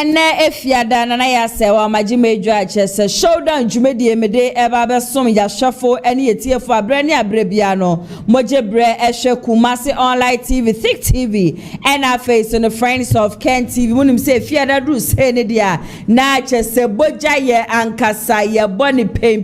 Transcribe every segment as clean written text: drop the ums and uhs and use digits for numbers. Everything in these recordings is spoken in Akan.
ene efiada na ya se wa majimeju achese showdown jumedi emede eba be som ya shafo ene yetiefo abre ne abre bia no mojebre ehwe Kumasi online TV Thick TV and our face on the friends of Ken TV munim se efiada du se ne dia na achese boja ye ankasa ye boni pain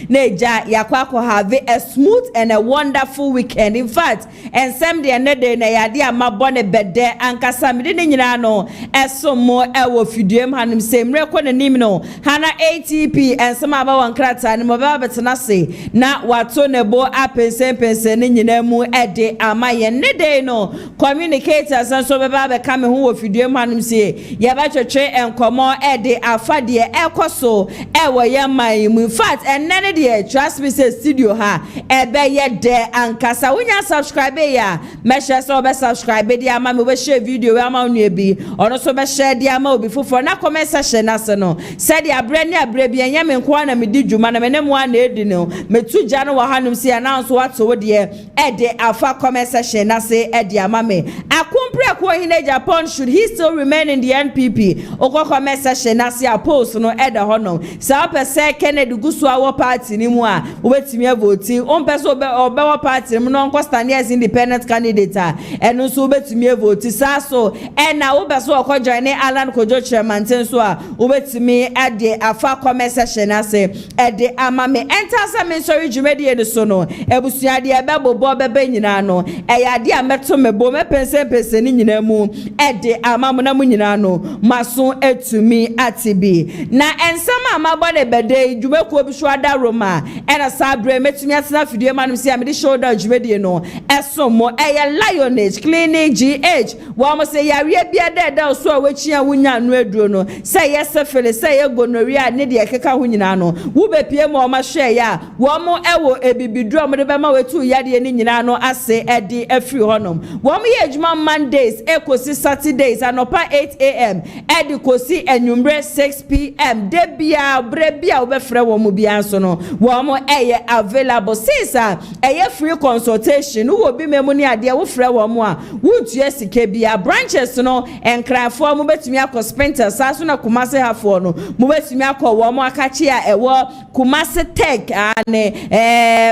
na eja yakwa have a smooth and a wonderful weekend. In fact and some de ne de na yade ama boni bede ankasa me de nyina no esomo ewo fidiem hanim se mreko na nim no hana ATP and some aba wan krata ni mo ba betena se na wato ne bo apense ne nyina mu ede ama ye ne de no communicators and so be ba ka me ho wo fidiem hanim se ye ba twetwe enkomo ede afade ekoso ewo ye man mu. In fact and none de trust me say studio ha ebe ye de ankasa wonya subscribe ya me share so be subscribe de ama me we share video we ama nu bi ono so be share de ama obi fofo na comment section na se no said ya abre ne abre bi enya me nko na me di dwuma na me ne mo na edi no metu gya no wa hanum se announce what wo de ede afa comment section na se ede ama me akompre ko hine Japan should he still remain in the NPP okọ comment section na se a post no ede ho no sa pese Kennedy gusu awo party ni mu a obetimi vote on pese obe wo party mu no nko stand as independent candidate eno so obetimi vote sa so na wo be so okọ join Alan Kojo chairman so a obetimi ade afa comment section na se ede ama me enter some sorry jumedi e so no ebusua de ebe bobo bebe nyina no eya de ameto mebo me pense ni nyina mu ede ama mo na mu nyina no maso etumi atibi na ensama amabo ne bede jumekuo bi so ada Roma ena sabre metumi atena fidie manum se amede shoulder jumedi no esomo eya Lionage Clinic GH wo mo se yawe bia da so a wachia wunya no aduro no say yes fele say ye gonorrhea ne de keka ho nyina no wo be pie mo ma hwe ya wo mo ewo ebibiduro mo de be ma wetu yade ni nyina no ase ede afri honom wo mo ye adwuma Mondays ekosi Saturdays anopa 8 am ede kosi enwumre 6 pm de bia bre bia wo be frɛ wo mo bia so no wo mo eye available sisa eye free consultation wo bi memu ni ade wo frɛ wo mo a wo tue sike bia branches no enkrafo mo betumi akọ sprinter saso na Kumasi hafo no mo betumi akọ wo mo akachi a ewo Kumasi Tech ane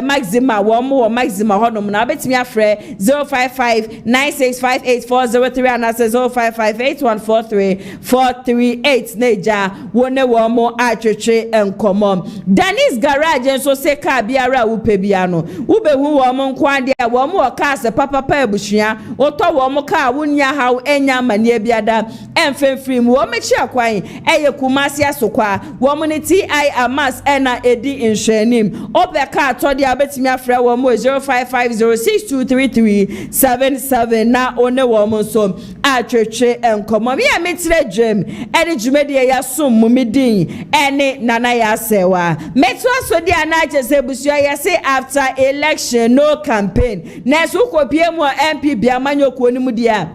Maxima wo mo wo Maxima honom na betumi afrɛ 0559658403 and 0558143438 neja wone wo mo atwetwe enkomo Danis garage enso se ka biara wo pebia no wo behu wo mo nkwade a wo mo ka se papa ebusua oto wo mo ka wonya haw enya mane biada emfemfiri mu wo mechi akwan eye Kumasi asokwa wo mo ne TI amas ena edi inhwanim obeka atode abetimi afrɛ wo mo 0550623377 na one wo mo so atwetwe enkomo me ya metire dwem ene dwumedi ya som mu medin ene nana ya sewa metu asodi anaje se busua ya say after election no campaign na so kopie mu MP bia manyokuo ni mu dia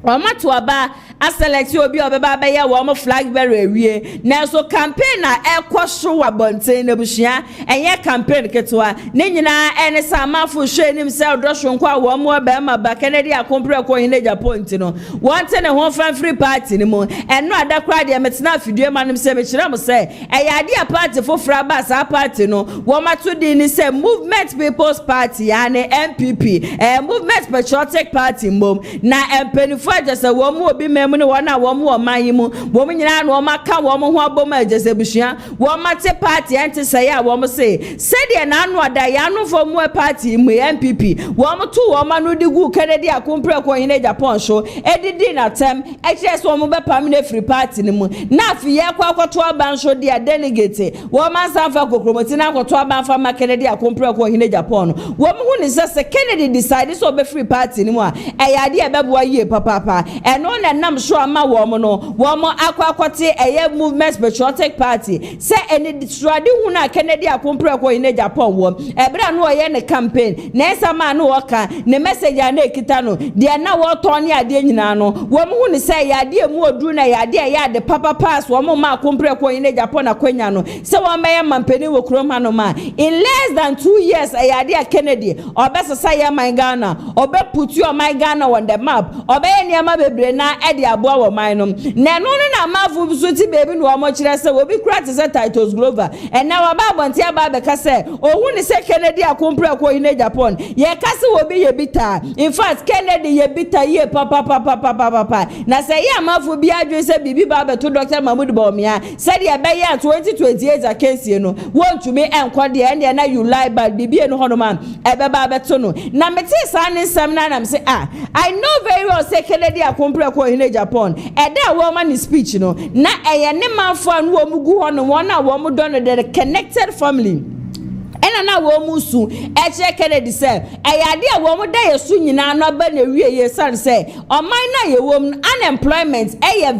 Omato aba a select obi obeba ba ye wo mo flag bearer wie na so campaign na ekwoso wabonten na bushia enye campaign ketwa ne nyina ene samafo hwenim se odosho nkwa wo mo ba ma ba Kennedy akompre ko hine Japan no wonte ne ho fan free party ni mo eno adakra de metena afidue manim se me kira mo se eyade a party for fraba sa party no wo mato di ni se Movement People's Party ane MPP Movement Patriotic Party mom na empenifo just a woman will be memory one hour more my woman nyina no maka wo mo ho aboma just ebusua wo mate party ante say a wo mo say de na anu ada ya no for mo party mu MPP wo mo to wo ma no de gu Kennedy akompre ko hine Japan show edidi na tem express wo mo be pam na free party ni mu na afi ye kwa akwato aban show de delegate wo ma sanfa kokromoti na akwato aban fa ma Kennedy akompre ko hine Japan wo mo hu ni say Kennedy decide so be free party ni mu a eyade e bebo ye papa eno na nam so ama wo mo no wo mo akwakote eye Movement Patriotic Party se eni distrade hu na Kennedy akompre ko hine Japan wo ebra no ye ne campaign na esa ma no woka ne message na ekita no de na wo to ne ade nyina no wo mo hu ni se ya de mu oduru na ya de ya de papa pass wo mo ma akompre ko hine Japan akwanya no se wo meye mampeni wo krom ha no ma in less than 2 years ya de Kennedy obesesa ye my Ghana obe put your my Ghana on the map obe niam bebre na e de aboa wo man no na no na amafo so ti baby no omo kire se obi kura te se titles global and now aba bonte aba be ka se ohun ni se Kennedy akompre ko in Japan ye ka se obi ye bita in fact Kennedy ye bita ye papa na se ye amafo bi adwe se bibi ba be to Dr. Mahmoud Bawumia said ye be ya 2028 a case no want to me enko de and na you lie but bibi no hono man e be ba be to no na meti sa ne sam na am say I know very well say Kennedy akompre ko in Japan e da woman speech no na eye ne manfo anu wo mugu hono won na wo mu don the connected family ena na wo musu eche Kennedy say ayade a wo mu da yesu nyina no ba na wie ye san say oman na ye wo unemployment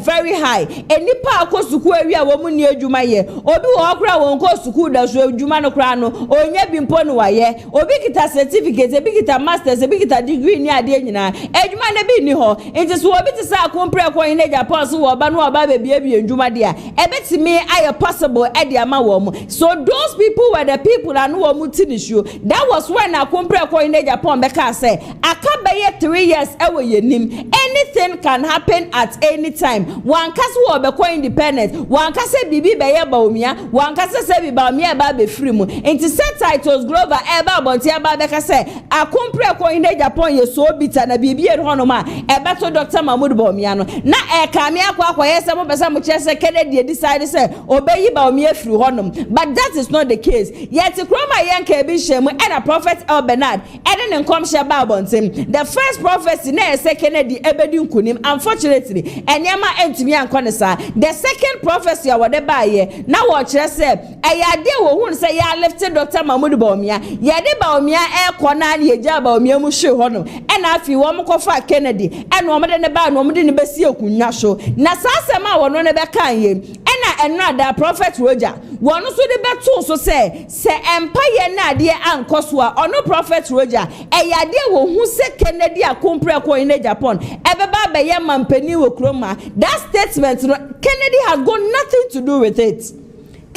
very high enipa akosuku awie a wo mu ni adwuma ye obi wo kra wo nko suku da so adwuma no kra no onya bi mpo no waye obi kita certificate obi kita masters obi kita degree ni ade nyina adwuma na bi ni ho enti so obi ti say akompre ko in Japan so wo ba no ba be bia adwuma de a ebetimi aye possible e de ama wo mu so those people were the people no that was when I compare ko in Japan beka say akabaye 3 years ewe yenim anything can happen at any time one kase wo be ko independent one kase bibi be ye Bawumia one kase se bi Bawumia ba be free mu into set titles global eba bonti aba beka say I compare ko in Japan ye so bitter na bibi e hono ma ebe to Dr. Mahmoud Bawumia no na e ka me akwa ye se mo besa mo che se Kennedy decide say obeyi Bawumia free hono but that is not the case yet Roma yanke bi shemu and a prophet El Bernard and then come shaba bontim the first prophecy na say Kennedy ebedi nkunim unfortunately enyama entimi ankonesa the second prophecy awode baaye na wo kire say ayade wo hun say ya lifted Dr. Mahmoud Bawumia yade Bawumia e kona na yeja Bawumia mu hwe ho no and afi wo mkofa Kennedy and wo mde ne ba no mde ne besi akunwa so na sasema wo no ne be kan ye na enra prophet Roger wonu so de beto so say empire na de ankoso a ono prophet Roger eyade wo hu se Kennedy akompre ko in Japan ebeba be ye mampani wo kroma that statement no Kennedy has got nothing to do with it.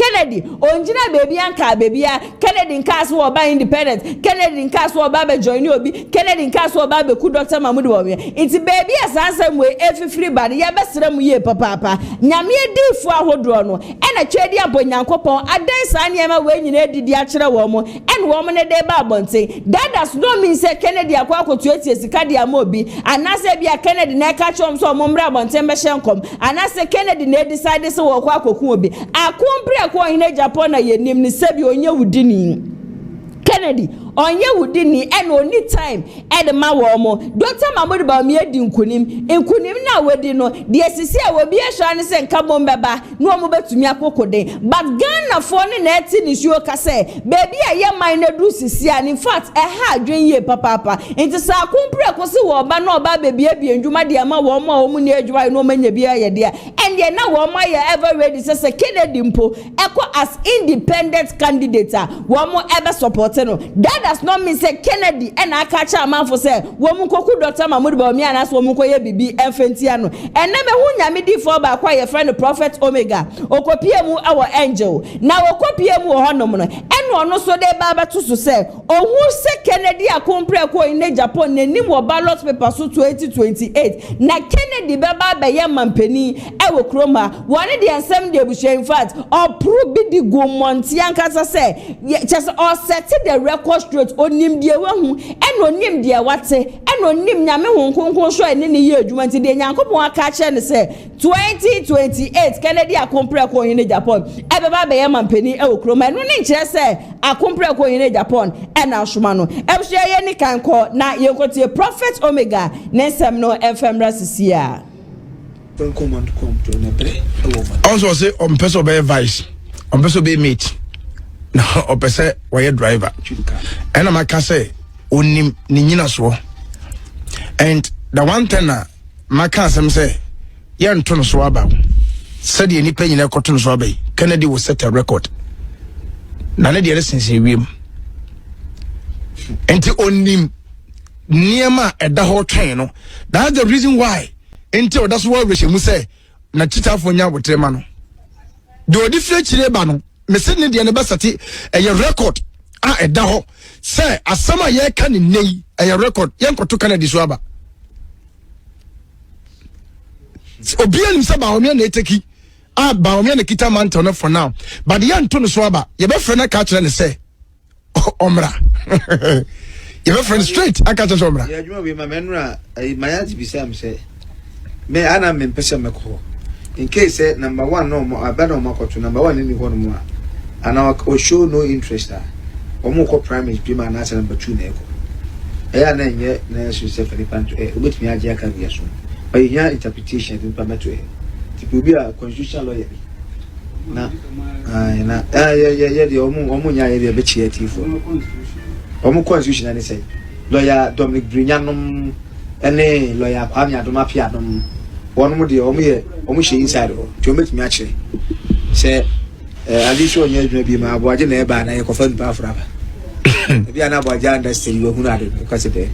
Kennedy onjina baby anka baby Kennedy nkaso oba independent Kennedy nkaso oba be join obi Kennedy nkaso oba be ku Dr. Mahmoud Bawumia iti baby asansam we efifiri bad ye besrem ye papa nyame edifu ahodro no ena twedi abonyankopon adan sa niema we nyina edidi a kire wo mo en wo mo ne de ba bonte that does not mean say Kennedy akwa akotu etie sika de amobi anase bia Kennedy na ka chom so mo mra bonte mbe hyenkom anase Kennedy na decide say wo kwa akoku obi akompre ko in Japan na yenim ni sebi onye wudini Kennedy onye wudini and only time ed ma wo mo Dr. Mahmoud Bawumia di nkunim na wedi no de asisi a wobi ehwa ne se nka bombeba no mo betumi akokode but Ghana for ne na eti ni shuo ka se baby a ye man na du sisi an in fact ha adwen ye papa enti sa akompre ko se wo ba na oba baby abie ndwuma de ama wo mo mu ne adwuma no manya bia ye de and ye na wo mo ye ever ready se Kennedy mpo eko as independent candidate wo mo ebe support no that does not mean say Kennedy and I catch a man for say woman koku Dr. Mahmoud Bawumia and as woman koye bibi enfentiano and never hu nyame di for ba kwa your friend Prophet Omega okopie mu our angel na okopie mu honom no eno ono so de baba to so say ohu se Kennedy akompre ko in Japan nanim wo ballot paper so 2028 na Kennedy baba be ye mampani e wo kroma wone de ensem de buhwe in fact opru bi di go monti ankasa say just or set the record straight onim die wahu eno onim die wate eno onim nyame honkonkon so ene ne ye adwuma nti de nyankopon aka che ne se 2028 Kennedy akompre ko in Japan ebeba be ye mampani e wo kroma no ne nkire se akompre ko in Japan e na ahoma no ebhwe ye ni kanko na ye kotie Prophet Omega ne nsem no efemra sisia also say on person be vice on person be mate na opese why driver and I'm say onim ni nyina so and the one thing na maka asem say ye nto no so aba said ye ni panyina koto no so aba Kennedy will set a record na ne de resense wiem enti onim niema eda ho twen no that's the reason why enti that's why we shemu say na chitafo nya botrema no do di fre chire ba no mese ne de ne basati a record a eda ho say asama ye ka ne nei a record ye nkoto Kennedy so aba Obian himself Bawumia na eteki. Bawumia na kita mantle no for now. But the yan to no so aba. Ye be friend na catch and say omra. You be friend straight I catch omra. Yeah, you be my menra my auntie be say me ana me pese me ko. In case number 1 no more abada o makoto number 1 ni ho no mo and I show no interest omo ko primary be man na number 2 na eko. Eya na nye na so se fere panto obetumi age aka bia so. But here interpretation din pa meto tipo bi a constitutional lawyer na yeah the omo nya ye be chi atifo omo constitution ani say lawyer Dominic Brinyanom ene lawyer Kwame Adomapiadom one mo de omo she inside o to metumi a kire say addition nya adwuma bi ma aboaje na e ba na ye kofa npa afraba bi ana aboaje understand we hu na de because de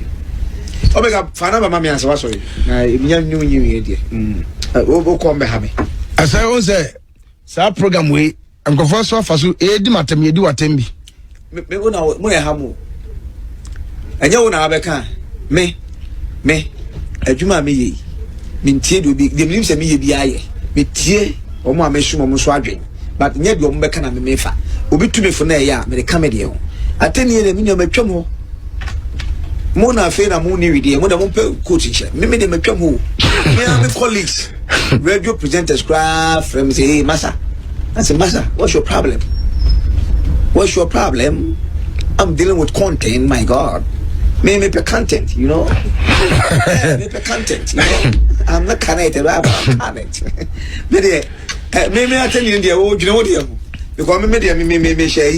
Omega fana ba mami ansa wasori na eminya nyu nyi de o ko mbe ha me asa on say sa program we nkofo so afaso edi matem yedi watem bi me una mo e ha mo anya una abeka me adwuma me yi me ntie de obi de mnim se me ye bi aye me tie omo ameshu mo so adwen but nya de omo beka na me mefa obi tumi fo na e ya me de kamede ho ateni na me nya matwam ho mo na fe na mo ni widi mo da mo pe coach che me de matwam ho me and my colleagues radio presenters cry from say hey massa I said massa what's your problem I'm dealing with content my god me pe content you know me pe content you know I'm not connected I'm connect me de me attend you there oh you know what you because me de me share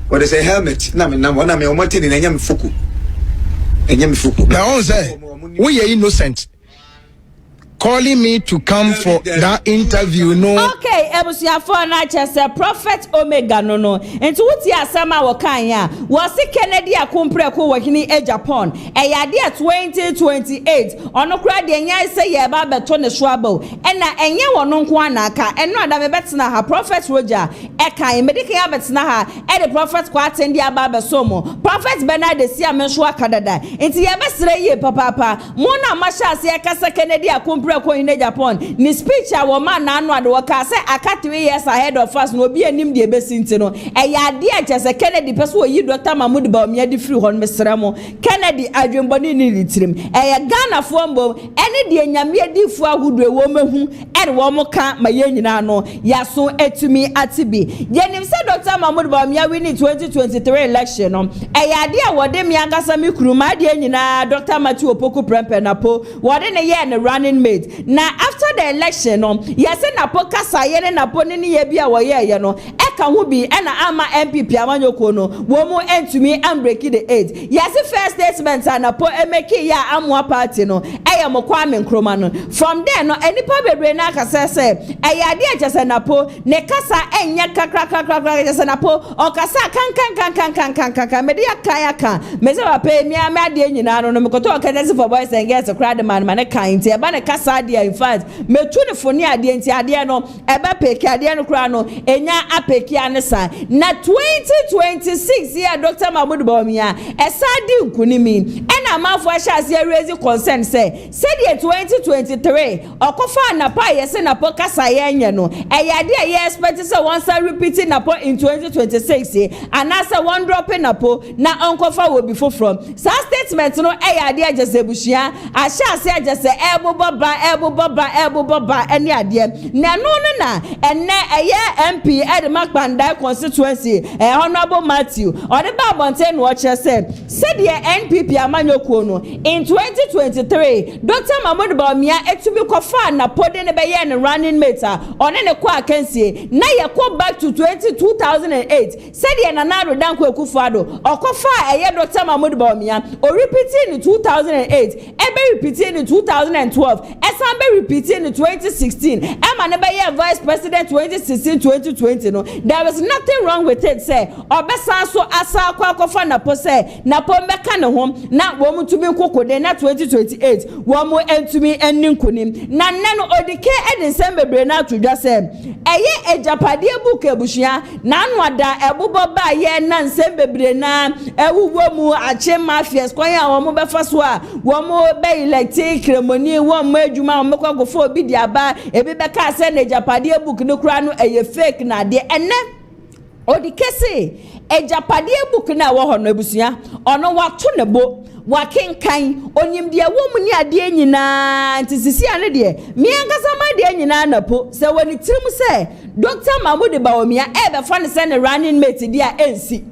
what they say helmet na me o motini na nya me fuku now on say we are innocent calling me to come for that interview no okay ebusia for na chese prophet omega no enti wuti asama wo kan ya wo se Kennedy akompreko wo hini e Japan e yade 2028 ono kura de nya se ye ba beto ne so aba na enye wono nko anaka eno ada me betena ha prophet roger e kan me de kan betena ha e de prophet kwa atendi aba beso mo prophet Bernard de sia me so akadada enti ye besere ye papa mo na masha se e kasa Kennedy akompreko in Japan ni speech a woman na anu ade waka say aka 3 years ahead of us no obi anim de besinti no e ya de a chese Kennedy person wo yi Dr. Mahmoud Bawumia di free hon mesra mo Kennedy adwemboni ni litirim e ya Ghana fo mbom ene de nyame di fu ahudu e wo mahu e de wo mo ka maye nyina no ya so etumi atibi yenim say Dr. Mahmoud Bawumia win 2023 election no e ya de a wode mi agasa mi kuruma de nyina Dr. Matthew Opoku Prempe Napo wode ne ye ne running mate na after the election no yese Napo kasa ye ne Napo ne ye bia wo ye no e ka ho bi e na ama MPP amanyoko no wo mu entumi break the 8 yese first statement Napo emeki ya amwa party no e ye mo Kwame Nkrumah no from there no enipa bebre na kasa se e ya de chese Napo ne kasa enye kakra chese Napo o kasa kan me de aka me se ba pe mi ade nyina no me koto o kasa for boys and girls crowd man ne kan ti e ba ne kasa in fact metu ne foni ade nti ade no ebe peki ade no kura no enya apeki anesa na 2026 year Dr. Mahmoud Bawumia esadi nkunimi ena amafo ahase raise concern say said 2023 okofa Napo yese Napo kasa yenye no eyade ye expect say once repeating Napo in 2026 anasa one drop Napo na onkofa will be from sa statement no eyade agese bushia ahase agese eboba eni ade na no na enne eye MP Edmakpanda constituency Honorable Matthew or the Babonte no che said the NPP amanyoko no in 2023 Dr. Mahmoud Bawumia etumi kofa Napo de ne beye ne running mate on ne kwa akansie na ye ko back to 2008 said the Nanado Danko Akufo-Addo okofa eye Dr. Mahmoud Bawumia o repeating in 2008 ebe repeating in 2012 esambe repeating in 2016 Emma never year vice president 2016-2020 no there was nothing wrong with it say obesa so asa kwa kofa Napo say Napo meka ne hom na wo wɔn tumi nkoko de na 2028 wɔn entumi enni nkunim na nano odike edi nsɛm bebree na atodwa sɛ ɛyɛ ejapade book ebusua na anwada ɛbobɔ ba yɛ na nsɛm bebree na ɛwuwo mu ache mafias kwan a wɔn bɛfa so a wɔn bɛ electric kremoni wɔn adwuma wɔn kɔ agofo obi di aba ebi bɛka sɛ na ejapade book no kura no ɛyɛ fake na de ene odike se ejapade book na wɔ hɔ no ebusua ɔno wato ne bo wakenkan onimdeɛ wɔ mu ni ade nyinaa ntisisi ane de me ankasa ma de nyinaa napo sɛ woni tirim sɛ Dr. Mahmoud Bawumia ɛbɛfa ne sɛ ne running mate di a ensi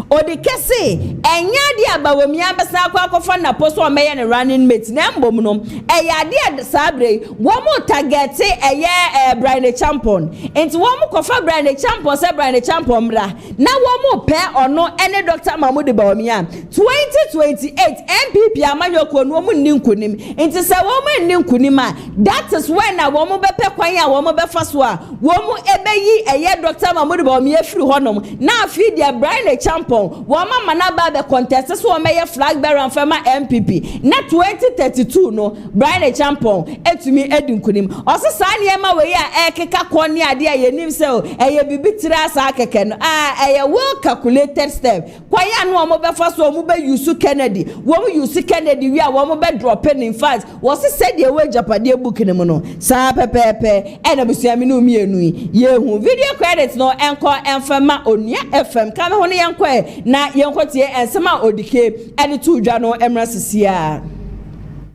odikese enya de Bawumia bɛsa akɔfa Napo so ɔmɛyɛ ne running mate na mbom no ɛyɛ ade sabre wo mo target ɛyɛ Brian Champon enti wo mo kɔfa Brian Champon sɛ Brian Champon bra na wo mo pɛ ɔno ɛne Dr. Mahmoud Bawumia 2028 MPP amanyɔkɔ no mo nni nkunim enti sɛ wo mo nni nkunim a that is when na wo mo bɛpɛ kwan a wo mo bɛfa so a wo mo ɛbɛyi ɛyɛ Dr. Mahmoud Bawumia firi hɔnom na afi de Brian Champon wama manaba be contest so wama flag bearer and fema MPP na 2032 no Brian Champon etumi edinkunim oso saa niema we ya ekeka koni ade a yenim se o eye bibitira asa keke no eye well calculated step kwaya no omo be fa so omo be use Kennedy wo mo use Kennedy wi a wo mo be drop in fact wo se said the way Japade book ni mo no saa pepepe e na busuami no mienu ye hu video credits no enko enfema Onua FM ka me ho ne yenko na yenkotie ensema odike ene tu dwa no emra sisia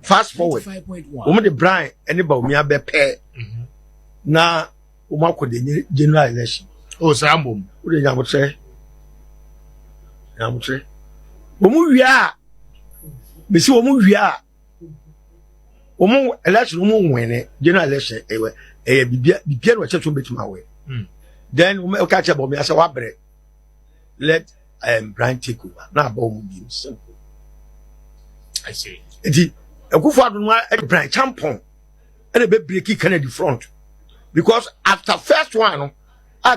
fast forward wo de Brian ene Bawumia be pɛ na wo makode general election o sambom wo de nyamotre wo mu wia besi wo mu wia wo mu election wo mu wene general election bibia no checho betuma we then wo ka che Bawumia say wa bre let Brian take over na about be simple. I see. Enti ekufo ado no Brian Champon and be break Kennedy front because after first one no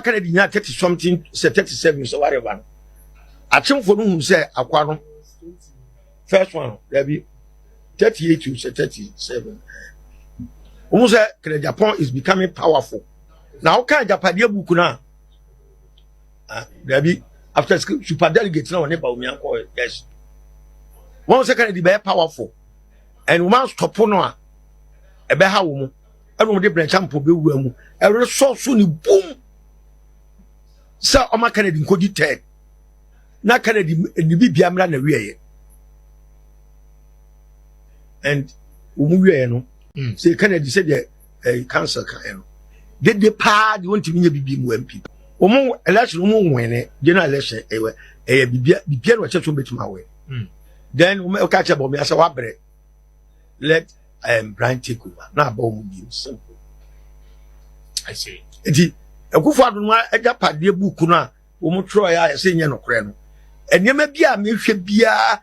Kennedy nya 30 something say 37 so whatever achimfo no hu say akwa no first one there be 38 to 37 almost say Japan is becoming powerful now can Japade book na there be after super delegate now Bawumia call yes 1 second the very powerful and woman stop no e be ha wo mu e no de branch ampo be wu amu e resource ni boom sa o ma Kennedy nkodi 10 na Kennedy ni bibia mra na wiye and wo mu wiye no say Kennedy say the cancer kan no de pa de won timi nya bibi mu MP omo election omo wene general election bibia no checho betuma we then we ka che Bawumia say wa bre let Brian take over na about be simple. I see. Enti ekufo ado no Japade book no a omo tro ya say nye no kore no enyema bia me hwe bia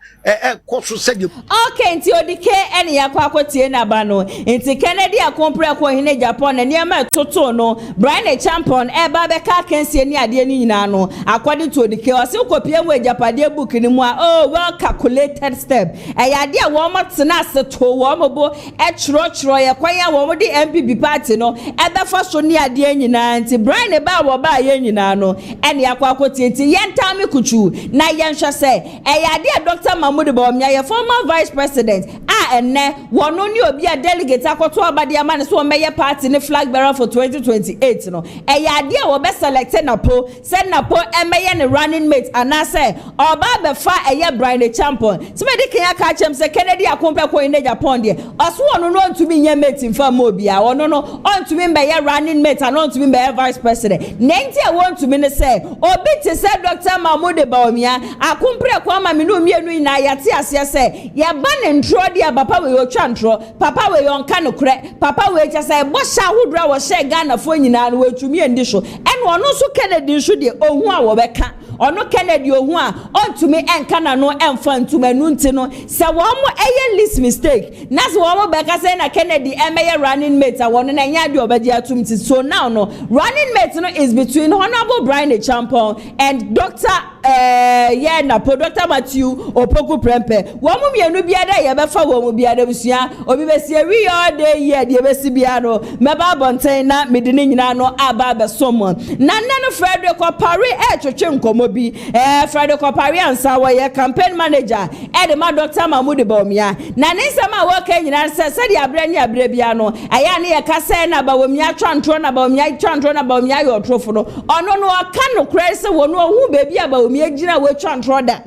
koso sede okay nti odike ene yakwakotie na ba no nti Kennedy akompre ko hine Japan na niema toto no Brian Champon eba be ka kansie ni ade ni nyina no according to odike o se kopie mu Japade book ni mu a oh well calculated step ade a wo motena aseto wo mobo chro ye kwanya wo de MPP party no ebe fa so ni ade nyina nti Brian ba wo ba ye nyina no ene yakwakotie nti yenta me kuchu na yansha say eyade Dr. Mahmoud Bawumia ye former vice president enne wono ni obi a delegate akoto abade amane so meye party ni flag bearer for 2028 no eyade wo be select Napo say Napo emeye ne running mate anase oba be fa eye Brian Champon timedi kan aka chem say Kennedy akompe ko in Japan de oso wono no ntumi nya mate mfa mo bia wono no ontumi be running mate and ontumi be vice president nenti e wontumi ne say obi te say Dr. Mahmoud Bawumia akumpre kwa ma minu mienu na yate ase se ye ba ne ntro dia papa we otwa ntro papa we yonka no kre papa we cha se bo sha hodra wo she Ghana fo nyina no wetumi endi so ene ono so Kennedy so de ohu a wo beka ono Kennedy ohu a ontumi enka na no emfa ntuma nu nti no se wo mo eye list mistake na se wo mo beka se na Kennedy emeye running mate a wono na nya de obaji atum ti so now no running mate no is between Honorable Brian Champon and Dr. yeah Napo Dr. Matthew Opoku Prempe wo mu mienu bia da ye befa wo mu bia da busua obi besi wi all day here de besi bia no meba bonten na medine nyina no aba be somo na no Frederick Opari twetwe nkomo bi Frederick Opari ansa wo ye campaign manager de ma Dr. Mahmoud Bawumia na ne nsema wo ka nyina se de abre ni abre bia no aya ne ye kase na Bawumia twantro na Bawumia yo trofo no ono no aka no krese wo no hu bebi Bawumia gina we twantro da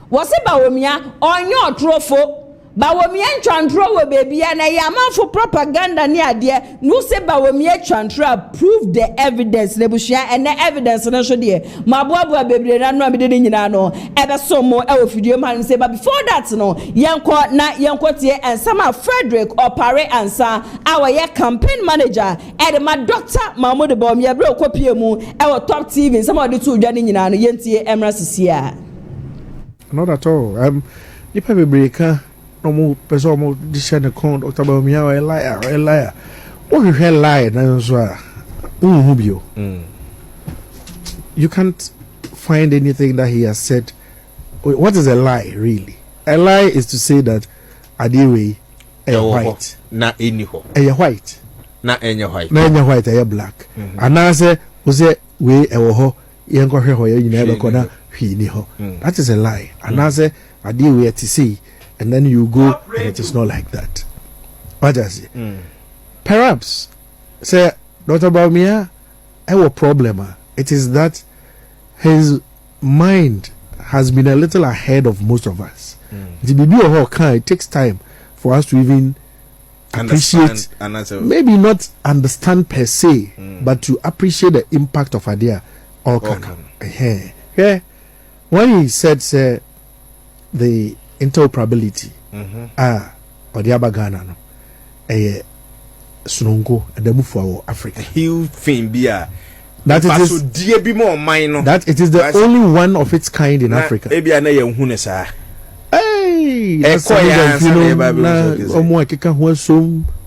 wo se Bawumia onyo trofo Bawumia twantro we bebi na ya manfo propaganda ni ade no se Bawumia twantro prove the evidence ne bushia and the evidence no so de maboabo bebre na no amede nyina no ebe so mo e ofidie man say but before that no yenko tie ensama Frederick Opare ansa our year campaign manager e ma Dr. Mahmoud Bawumia bre okopie mu e wo top TV some of the two dwa nyina no yentie emra sisia not at all nipa bebreka no mo person mo disha ne con Dr. Bawumia a liar what you hear lie na so a bio you can't find anything that he has said. What is a lie really? A lie is to say that adiwe white na any ho white na any white black and now say we ho yenko hwe ho yina be kona hwi ni ho that is a lie and now say adiwe to see and then you go and it is not like that. What does it? Perhaps say Dr. Bawumia a problem. It is that his mind has been a little ahead of most of us. It takes time for us to even appreciate, maybe not understand per se, but to appreciate the impact of idea. Yeah. When he said the interoperability, or the Abagana, Zongo, and the move for Africa. He'll fin beer. That it is the only one of its kind in Africa. Hey, that's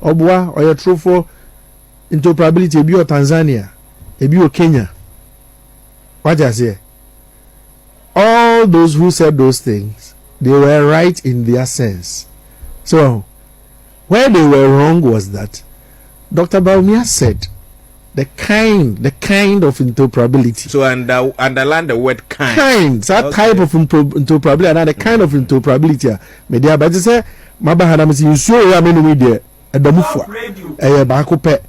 Obwa or your true for interoperability, ebi or Tanzania, ebi or Kenya. What I say? All those who said those things, they were right in their sense. So, where they were wrong was that Dr. Bawumia said the kind of interoperability. So underline the word kind. Kind, that type of interoperability, and the kind of interoperability. Media, but you say, Mabahana, you show ya menu media, a damufwa, a bakupe.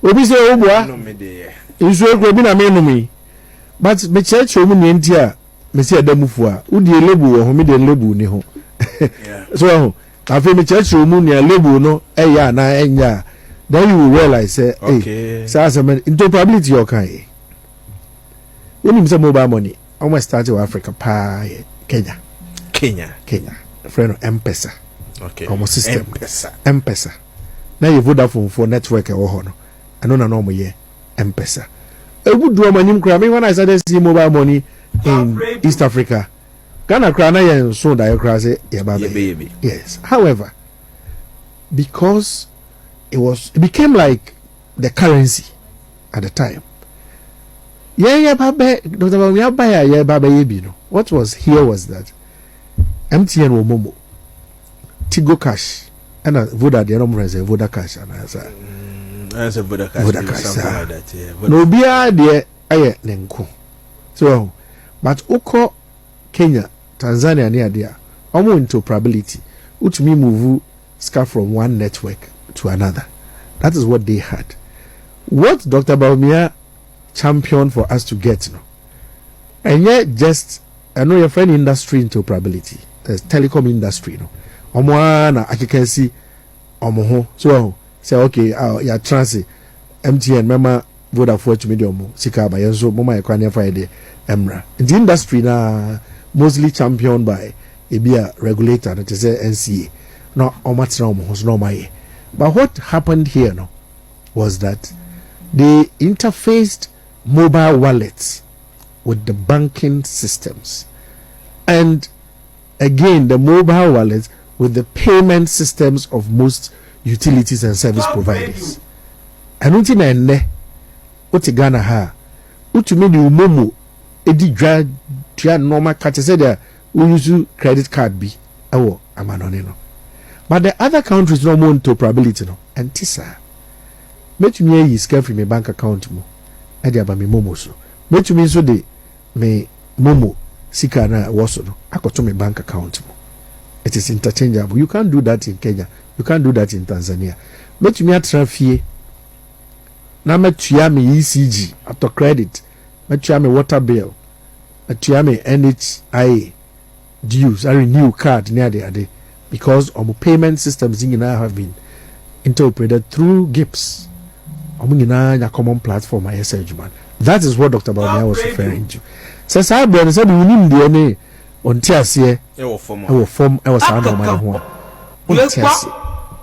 Obi say, Obwa, you show Grabina menu. But me church, you mean India, Monsieur Damufwa, Udi lebu, or Homidian lebu, niho. So, I feel me church, you mean lebu, no, ya, na, ya. Then you will realize, say, hey, so as a man, interoperability, okay. When you say mobile money, almost started with Africa, Kenya. Friend of M-Pesa. Okay. Almost system. M-Pesa. Now you Vodafone for network or honor. I don't know more M-Pesa. A good do my name. When I started seeing mobile money in East Africa, Ghana crana so that you cross it, baby. Yes. However, because it became like the currency at the time. What was here was that MTN or Momo, Tigo Cash, and Voda, the number is a Voda Cash, and as a Voda Cash, something like that. Yeah. No beer, dear, I Nenko. So, but Oko, Kenya, Tanzania, near there, almost interoperability, which me move scarf from one network to another. That is what they had. What Dr. Bawumia championed for us to get, and yet just I know your friend industry interoperability, the telecom industry, Omwana I can see Omoho. So say okay, yeah, transit MTN, Mama Vodafone to medium Sikaba, Yanzo, Mama Equania Friday, Emra. The industry now mostly championed by a regulator, that is a NCA. No, Omatsram was no my. But what happened here was that they interfaced mobile wallets with the banking systems. And again, the mobile wallets with the payment systems of most utilities and service providers. And until then, what Ghana ha, what you mean you momo, edi dra tua normal card say there we use credit card bi ewo amanone no but the other countries no more interoperability no antisa metumi ayi sika from my bank account mo e dey aba me momo so metumi so de me momo sika na wo so no akoto me bank account mo. It is interchangeable. You can't do that in Kenya. You can't do that in Tanzania. Metumi atrafie na metua me ECG auto credit, metua me water bill, metua me NHIA dues, I renew card near the other because our payment systems in Ghana have been interoperated through GIPS. A common platform I say, man. That is what Dr. Bawumia was referring to. Says I brother said we need DNA on TSA. Our form I was sound on my home. On TSA.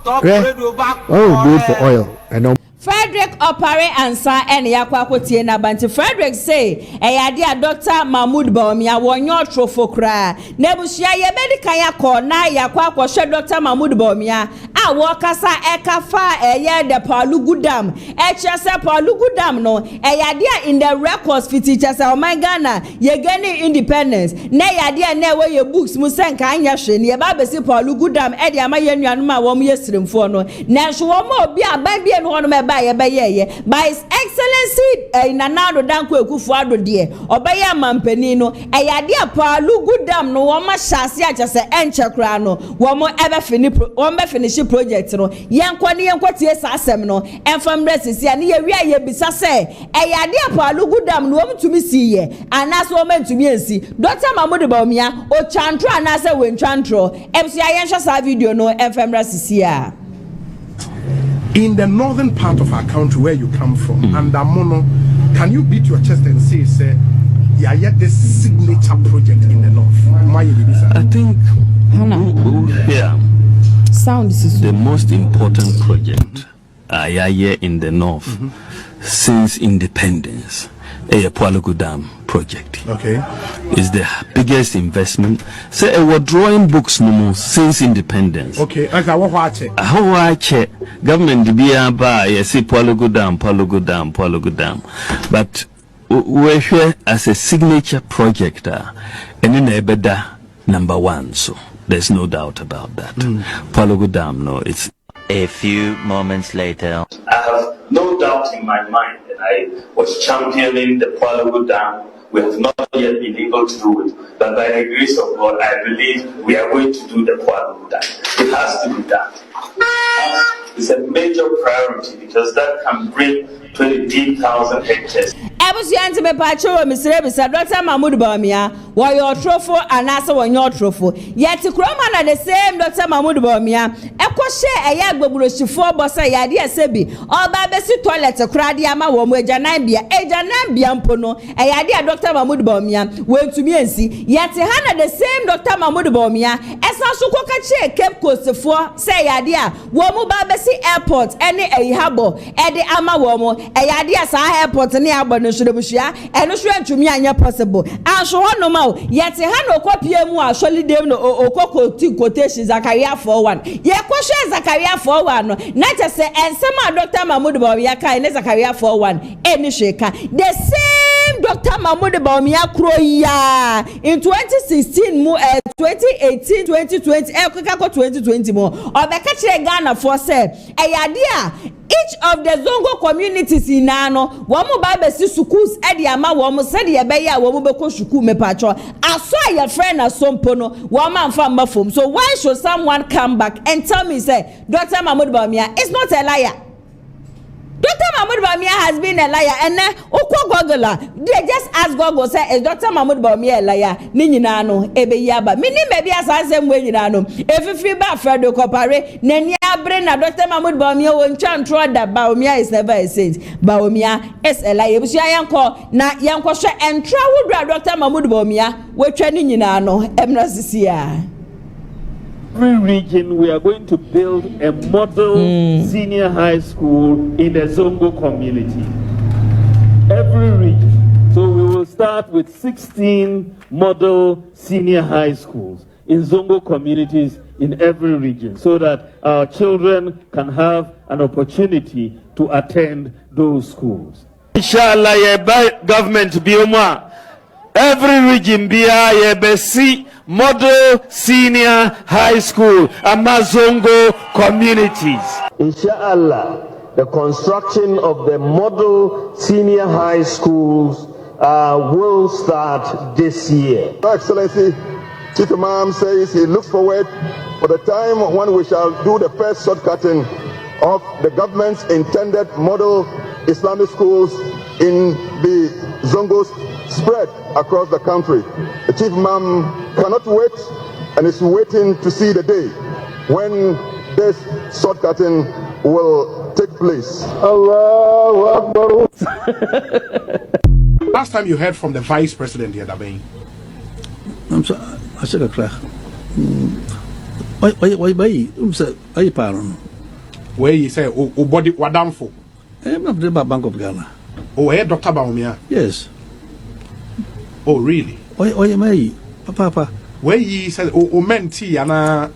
Oh, good for oil. I know. Frederick Opare ansa ene yakwa akotie na banti Frederick say eyade a Dr. Mahmood Bawumia wonyo trofokra na busia ye medical yakọ na yakwa akwhwe Dr. Mahmood Bawumia a wo kasa ekafa eye de Palugudam chese Palugudam no eyade a in the records fiti chese o my Ghana ye gani independence na eyade a na we ye books mu senka anya hwe ne ye ba besi Palugudam e de ama ye nuanu ma wo mu yesremfo no na hwe wo ma obi aba bie no no by His Excellency Nanado Danko Ekufuado de obeye amampani no eyade apalu gudam no wo ma hyase acha se enchekra no wo mo ebe finish project no yenko ne yenko tie sa asem no enfam resisi ane ye wi aye bisa se eyade apalu gudam no wo mtumi siye anaso wo mtumi ensi Dr. Mahmood Bawumia o chantro anase wenchantro emsi ayenhwa sa video no enfam resisi a. In the northern part of our country where you come from, and Amono, can you beat your chest and say, yeah, yet this signature project in the north? I think Sound is the most important project in the north since independence, a Pualugu Dam project. Okay. Is the biggest investment. Say we're drawing books no since independence. Okay. Like I watch it. How I check government be by yes Pualugu Dam. But we're here as a signature project and in Ebeda number 1. So there's no doubt about that. Pualugu Dam, no, it's. A few moments later. I have no doubt in my mind that I was championing the Pualugu Dam. We have not yet been able to do it, but by the grace of God, I believe we are going to do the Pualugu Dam. It has to be done. It's a major priority because that can bring 20,000 hectares. Ebusianti me pacho misre bisa Dr. Mahmood Bawumia wo your trofo anasa wo your trofo yet kroma na the same Dr. Mahmood Bawumia ekwohye eye agbogboroshifo bosa yade asebi oba besi toilet krade ama wo mu ejanan bia mpo no eyade a Dr. Mahmood Bawumia wentumi ensi yet ha na the same Dr. Mahmood Bawumia esa so koka che Cape Coast fo say yade a wo mu ba besi airport ene ehabo ede ama wo mu eyade a sa airport ne abo no bushia eno so antumi anya possible anso hono ma yete ha no kopie mu a solidem no okoko quotation Zakaria 41 ye kwhwe Zakaria 41 no na chese ensema Dr. Mahmood Bawumia kai ne Zakaria 41 eni hweka the same Dr. Mahmood Bawumia kroya in 2016 mu 2018 2020 ekaka 2020 mu obeka kire Ghana for say eyade a each of the Zongo communities in Nano, Wamu Babesi schools, Eddie Ama, Wamu said the Abaya, Wamu Beko Shuku Mepacho. I saw your friend as Sompono, Waman from Mafum. So why should someone come back and tell me, say, Dr. Mahmood Bawumia is not a liar? Dr. Mahmood Bawumia has been a liar, and now they just ask Google, say, is Dr. Mahmood Bawumia a liar? Ninano, Ebe Yaba, meaning maybe as I say, Winano. If you feel bad, Fredo Copare, Nenia Brena, Dr. Mahmood Bawumia won't chant that Bawumia is never a saint. Bawumia is a liar. Bushia Yanko, na Yanko, and travel Dr. Mahmood Bawumia, we're training Ninano, Emrasisia. Every region, we are going to build a model senior high school in the Zongo community. Every region. So we will start with 16 model senior high schools in Zongo communities in every region so that our children can have an opportunity to attend those schools. Inshallah, government bioma every region bia yebesi model senior high school Zongo communities. Inshallah, the construction of the model senior high schools will start this year. Your Excellency, Chief Imam says he looks forward for the time when we shall do the first shortcutting of the government's intended model Islamic schools in the Zongos spread across the country. The Chief Imam cannot wait and is waiting to see the day when this shortcutting will take place. Allahu Akbar. Last time you heard from the Vice President here, Dabain. I'm sorry, I said a crack. Why, I pardon. Where you say, oh, body, what down for? I'm not the Bank of Ghana. Oh, hey, Dr. Bawumia. Yes. Oh, really? Why am I? Papa. Where you said, oh, menti, and on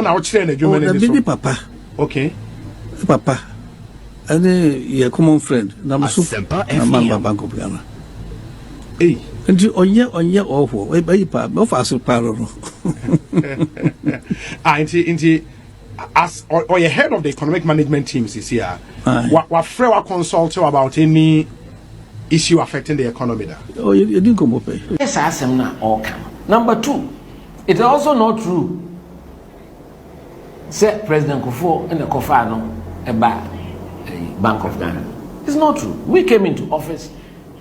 our chain, the baby papa. Okay. Papa. And a common friend. I'm super. I'm Bank of Ghana. Hey. And you on your awful. Why by papa? No fast parallel. As or your head of the economic management teams is here. What Frewa consult you about any issue affecting the economy there? Oh, you didn't come up. Yes, I am not all come. Number two, it's also not true. Say President Kufuor and the Kofano about Bank of Ghana. It's not true. We came into office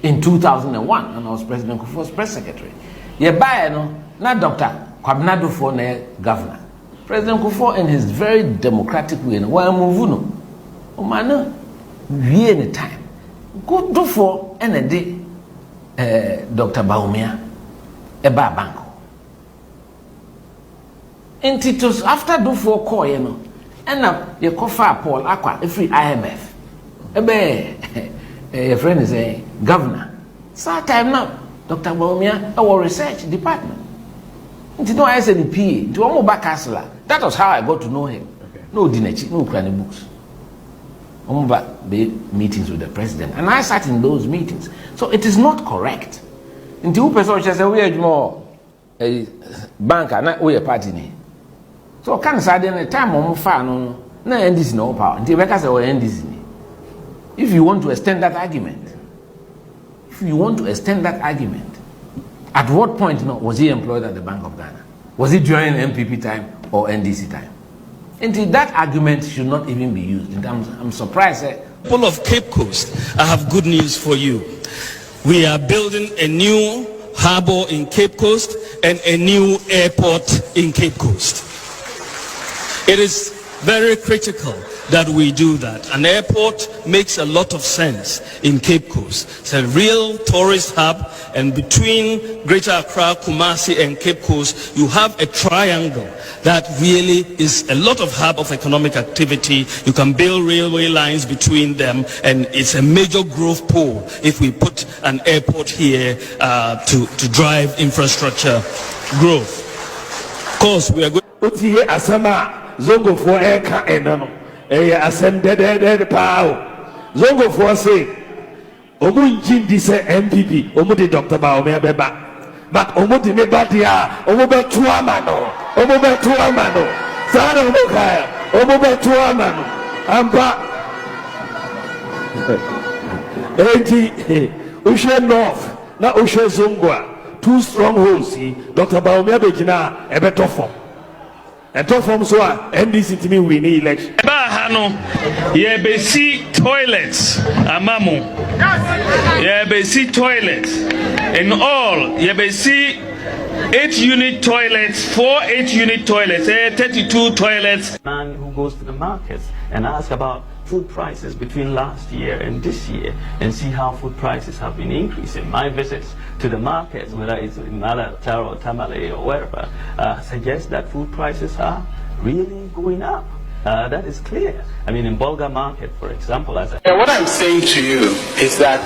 in 2001 and I was President Kufuor's press secretary. You buy no, not Dr. Kwabnado for the governor. President Kufuor in his very democratic way, why move no? Oh man, we any time. Go do for any day, Dr. Bawumia, about banko. And Titus after do for call, you know, and up your coffee Paul Aqua, a free IMF. Your friend is a governor. So time now, Dr. Bawumia, our research department. Until no I said the PA, to Omo Bakasla. That was how I got to know him. Okay. No Dinechi, no Ukrainian books. Omo meetings with the president. And I sat in those meetings. So it is not correct. Until person says we are more a banker, not we a party. So can say the time Omo fa no end this no power. Until Beka say we end this. If you want to extend that argument, at what point was he employed at the Bank of Ghana? Was he during MPP time or NDC time? And that argument should not even be used. And I'm surprised. People of Cape Coast, I have good news for you. We are building a new harbor in Cape Coast and a new airport in Cape Coast. It is very critical that we do that. An airport makes a lot of sense in Cape Coast. It's a real tourist hub, and between Greater Accra, Kumasi and Cape Coast, you have a triangle that really is a lot of hub of economic activity. You can build railway lines between them, and it's a major growth pole if we put an airport here to drive infrastructure growth. Of course, we are going Zongo for Eka Enano. Ascended power. Zongo for say, Omu Jindi say MPP, Omu de Dr. Bawumia Beba. But Omu de Mebadia, Omu Betuamano, Omu Betuamano, Sana Mokaya, Omu Betuamano, Amba Eti Ushe North, na Ushe Zongo, two strongholds, Dr. Bawumia Begina, Ebetofo. And talk from so NDC to me we need election. Bahano, yebesi toilets, amamo. Yebesi toilets. In all, yebesi 8-unit toilets, 4 8-unit toilets, 32 toilets. Man who goes to the markets and ask about food prices between last year and this year and see how food prices have been increasing. My visits to the markets, whether it's in Malatar or Tamale or wherever, suggest that food prices are really going up. That is clear. I mean, in Bolga market, for example, what I'm saying to you is that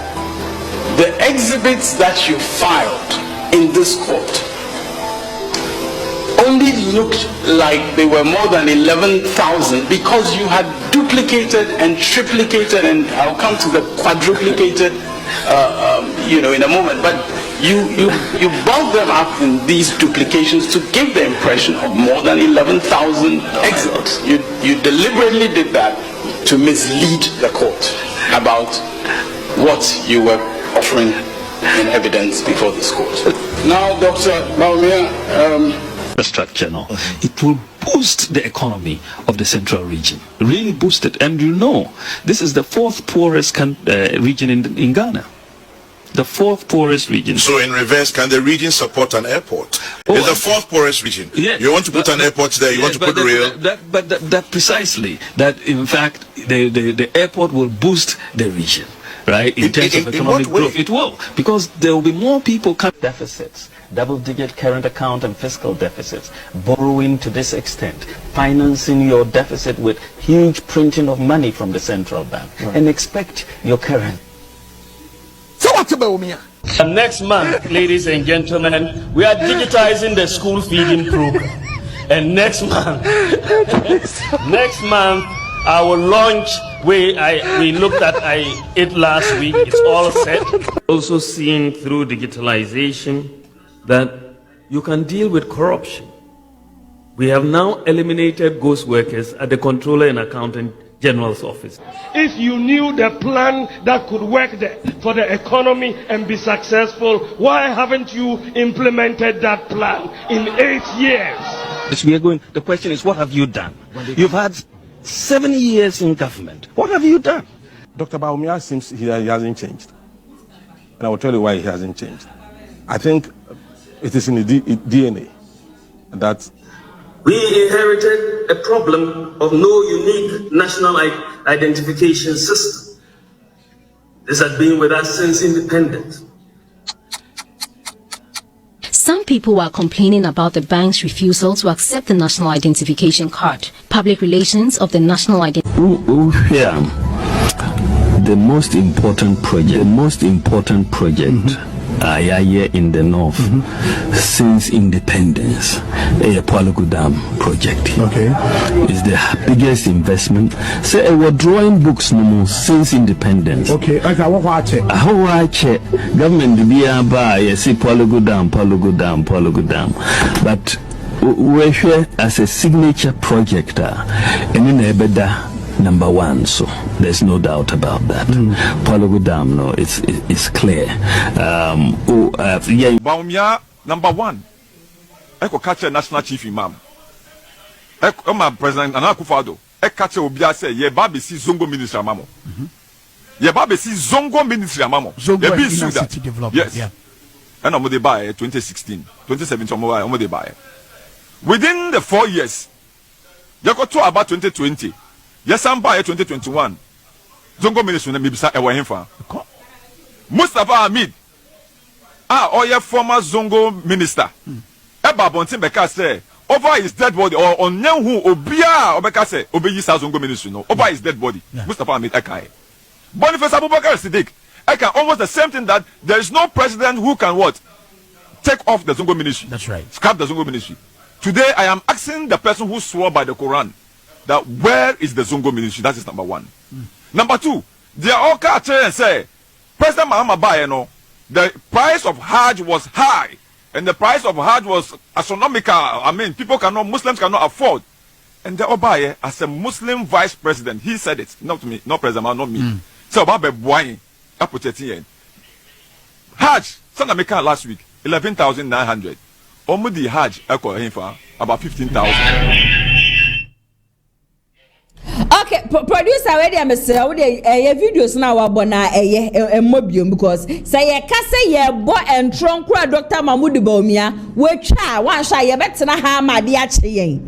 the exhibits that you filed in this court only looked like they were more than 11,000 because you had duplicated and triplicated, and I'll come to the quadruplicated in a moment, but you bulk them up in these duplications to give the impression of more than 11,000 exits. You deliberately did that to mislead the court about what you were offering in evidence before this court. Now, Dr. Bawumia, Structure now, it will boost the economy of the central region, really boost it. And you know, this is the fourth poorest region in Ghana. The fourth poorest region. So in reverse, can the region support an airport? It's the fourth poorest region. Yeah, you want to put an airport there, you want to put rail. That precisely, that in fact, the airport will boost the region, right? In terms of economic growth. It will, because there will be more people coming. Deficits, double-digit current account and fiscal deficits, borrowing to this extent, financing your deficit with huge printing of money from the central bank, and expect your current. So what's about Bawumia? Next month, ladies and gentlemen, we are digitizing the school feeding program. And next month, I will launch we looked at it last week. It's all set. Also seeing through digitalization that you can deal with corruption. We have now eliminated ghost workers at the Controller and Accountant General's office. If you knew the plan that could work for the economy and be successful, why haven't you implemented that plan in 8 years? The question is, what have you done? You've had 7 years in government. What have you done? Dr. Bawumia seems he hasn't changed. And I will tell you why he hasn't changed. I think it is in the DNA that we inherited a problem of no unique national identification system. This has been with us since independence. Some people are complaining about the bank's refusal to accept the national identification card. Public relations of the national identification. The most important project. In the north since independence, a Palago Dam project. Okay, is the biggest investment. Say we're drawing books no more since independence. Okay, I watch it. Government be by say Palago Dam, but we're here as a signature project, and in Ebeda. Number one, so there's no doubt about that. Palago Dam, no, it's clear. Bawumia, number one. Eko catch national chief imam. Eko my president Nana Akufo-Addo. Eko catch Obia say ye babe si Zongo ministry amamo. Ye babe si Zongo ministry amamo. Zongo in city development. Yes. Yeah. And omo dey buy 2016, 2017 omo dey buy. Within the 4 years, you got to about 2020. Yes, I'm by 2021. Zongo ministry na mibisa ewa hemfa. Mustafa Hamid, your former Zongo minister. Eba Bontin Beka say over his dead body or on who obia Obeka say obeyi sa Zongo ministry no over his dead body. Mustafa Hamid Ekai. Boniface Abubakar Siddiq Ekai almost the same thing that there is no president who can what take off the Zongo ministry. That's right. Scrap the Zongo ministry. Today I am asking the person who swore by the Quran that where is the Zongo ministry? That is number one. Number two, they are all catch and say, President Mahama Bayeno, the price of Hajj was high, and the price of Hajj was astronomical. I mean, Muslims cannot afford. And the Obaye, as a Muslim vice president, he said it, not me, not President, not me. So about Buayin, I put it in. Hajj, Sanamika last week, 11,900. Omudi Hajj, about 15,000. Okay, producer, where they are say, videos now about na mobium because say ye kase ye bo entron kura Dr. Mahmoud Bawumia we twa wan sha ye betena ha amade ache yen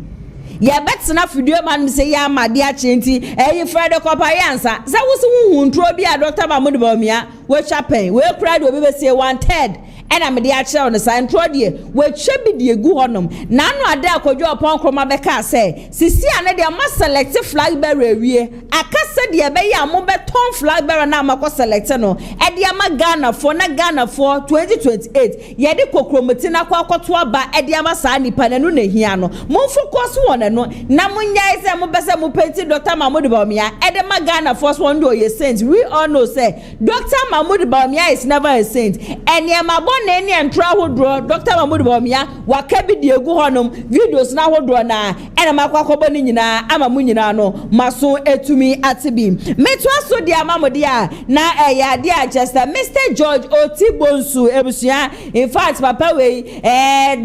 ye betena video man say ya amade ache nti Fred Kopayansa say wo so hu ntro bi a Dr. Mahmoud Bawumia we chapen we kura do be say 1/3 and I'm the actual on the sign trody, where chebi de gu honum. Nano ada kojo upon chroma beka say, Sisi ane de must select flag bearer wie. Akasa de be ya mo beton flag bearer na mako select no. E de ama Ghana for 2028. Ye de kokromoti na kwa akwato ba e de ama sa nipa na no na hia no. Mo focus won no. Na mo nyai se mo bese mo penti Dr. Mahmoud Bawumia e de ma Ghana force one do ye saint. We all know say Dr. Mahmoud Bawumia is never a saint. And ye ma bone ne entro ahodro Dr. Mahmoud Bawumia waka bi de egu honom videos na ahodro na ena makwakobo ni nyina ama mu nyina no maso etumi atibi meto aso de amamode a na eya de a just Mr. George Oti Bonsu ebusua in fact papa we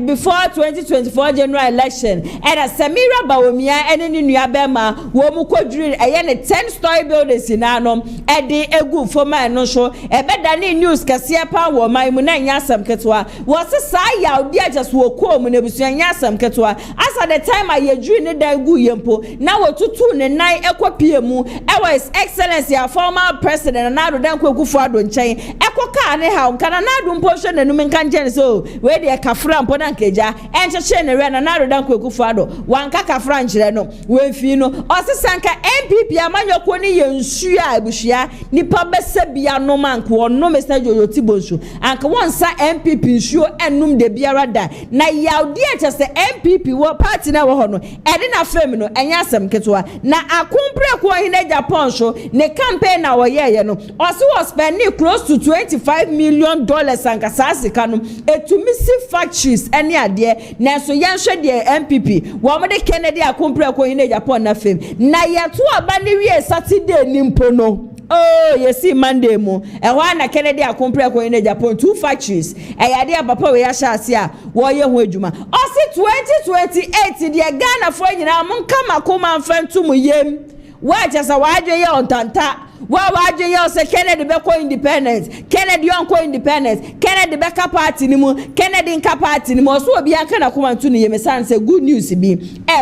before 2024 general election ena Samira Bawumia ene ni nua bema wo mu kodwiri eye ne 10-story buildings na no ede egu foma no so ebeda ni news kase pa wo man mu na nya asam ketwa wo se sa ya odi just wo ko mu na ebusua nya asam ketwa as at the time ayedwiri ne da gu yempo na wo tutu ne nan ekopie mu His Excellency our former president na do dan kwekufu ado nchen ekoka ne ha nka na do mposho na num nka nchen so we de kafra mpo na nkeja encheche ne re na do dan kwekufu ado wanka kafra nchire no we fi no osisanka MPP amanyoko ni yensu a ebuhia nipa besebia no manko ono message Oti Bonsu anka wonsa MPP nsuo enum de biara da na yaudi achese MPP wo party na wo ho no ede na fam no enya asem ketwa na akompre ko hine Japan so ne campaign na wo ye no osi was spending close to $25 million anka sasika no etumisi factories ene ade na so yenhwe de MPP wo mo de Kennedy akompre ko hine Japan na fam na yeto aba ne wie Saturday nimpo no oh yes Monday mo ehwa na Kennedy akompre ko hine Japan 2 factories eyade abapa we ya hyase a wo ye ho adwuma osi 2028 de Ghana fo nyina mo nkama koma mfantum yem wa jasa waje ye ontanta wa waje ye se Kennedy be ko independent Kennedy on ko independent Kennedy be ka party ni mu Kennedy nka party ni mu so obi aka na koma ntu ni yem san se good news bi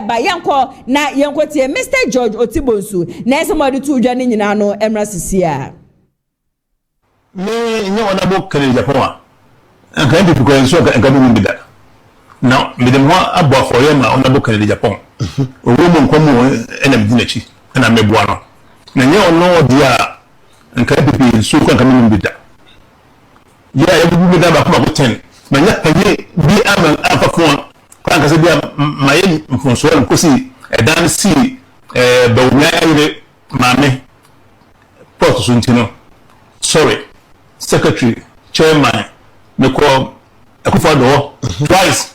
ba yenko na yenko tie Mr. George Oti Bonsu na ese mo de tu dwa ni nyina no emra sisia me nye wana bo Kennedy Japan anka ndi ko enso anka bi mu bida na me dem ho abo afore ma ona bo Kennedy Japan owo mo nkomo enam dinachi na mebua no na nye ono dia nka pipi so ko nka mi bida ya ya bi bida ba ko 10 na nya panye bi ama afafon kwa nka se bia maye mfonso ko si edan si Bawumia ire mame port so ntino sorry secretary chairman me ko akufado twice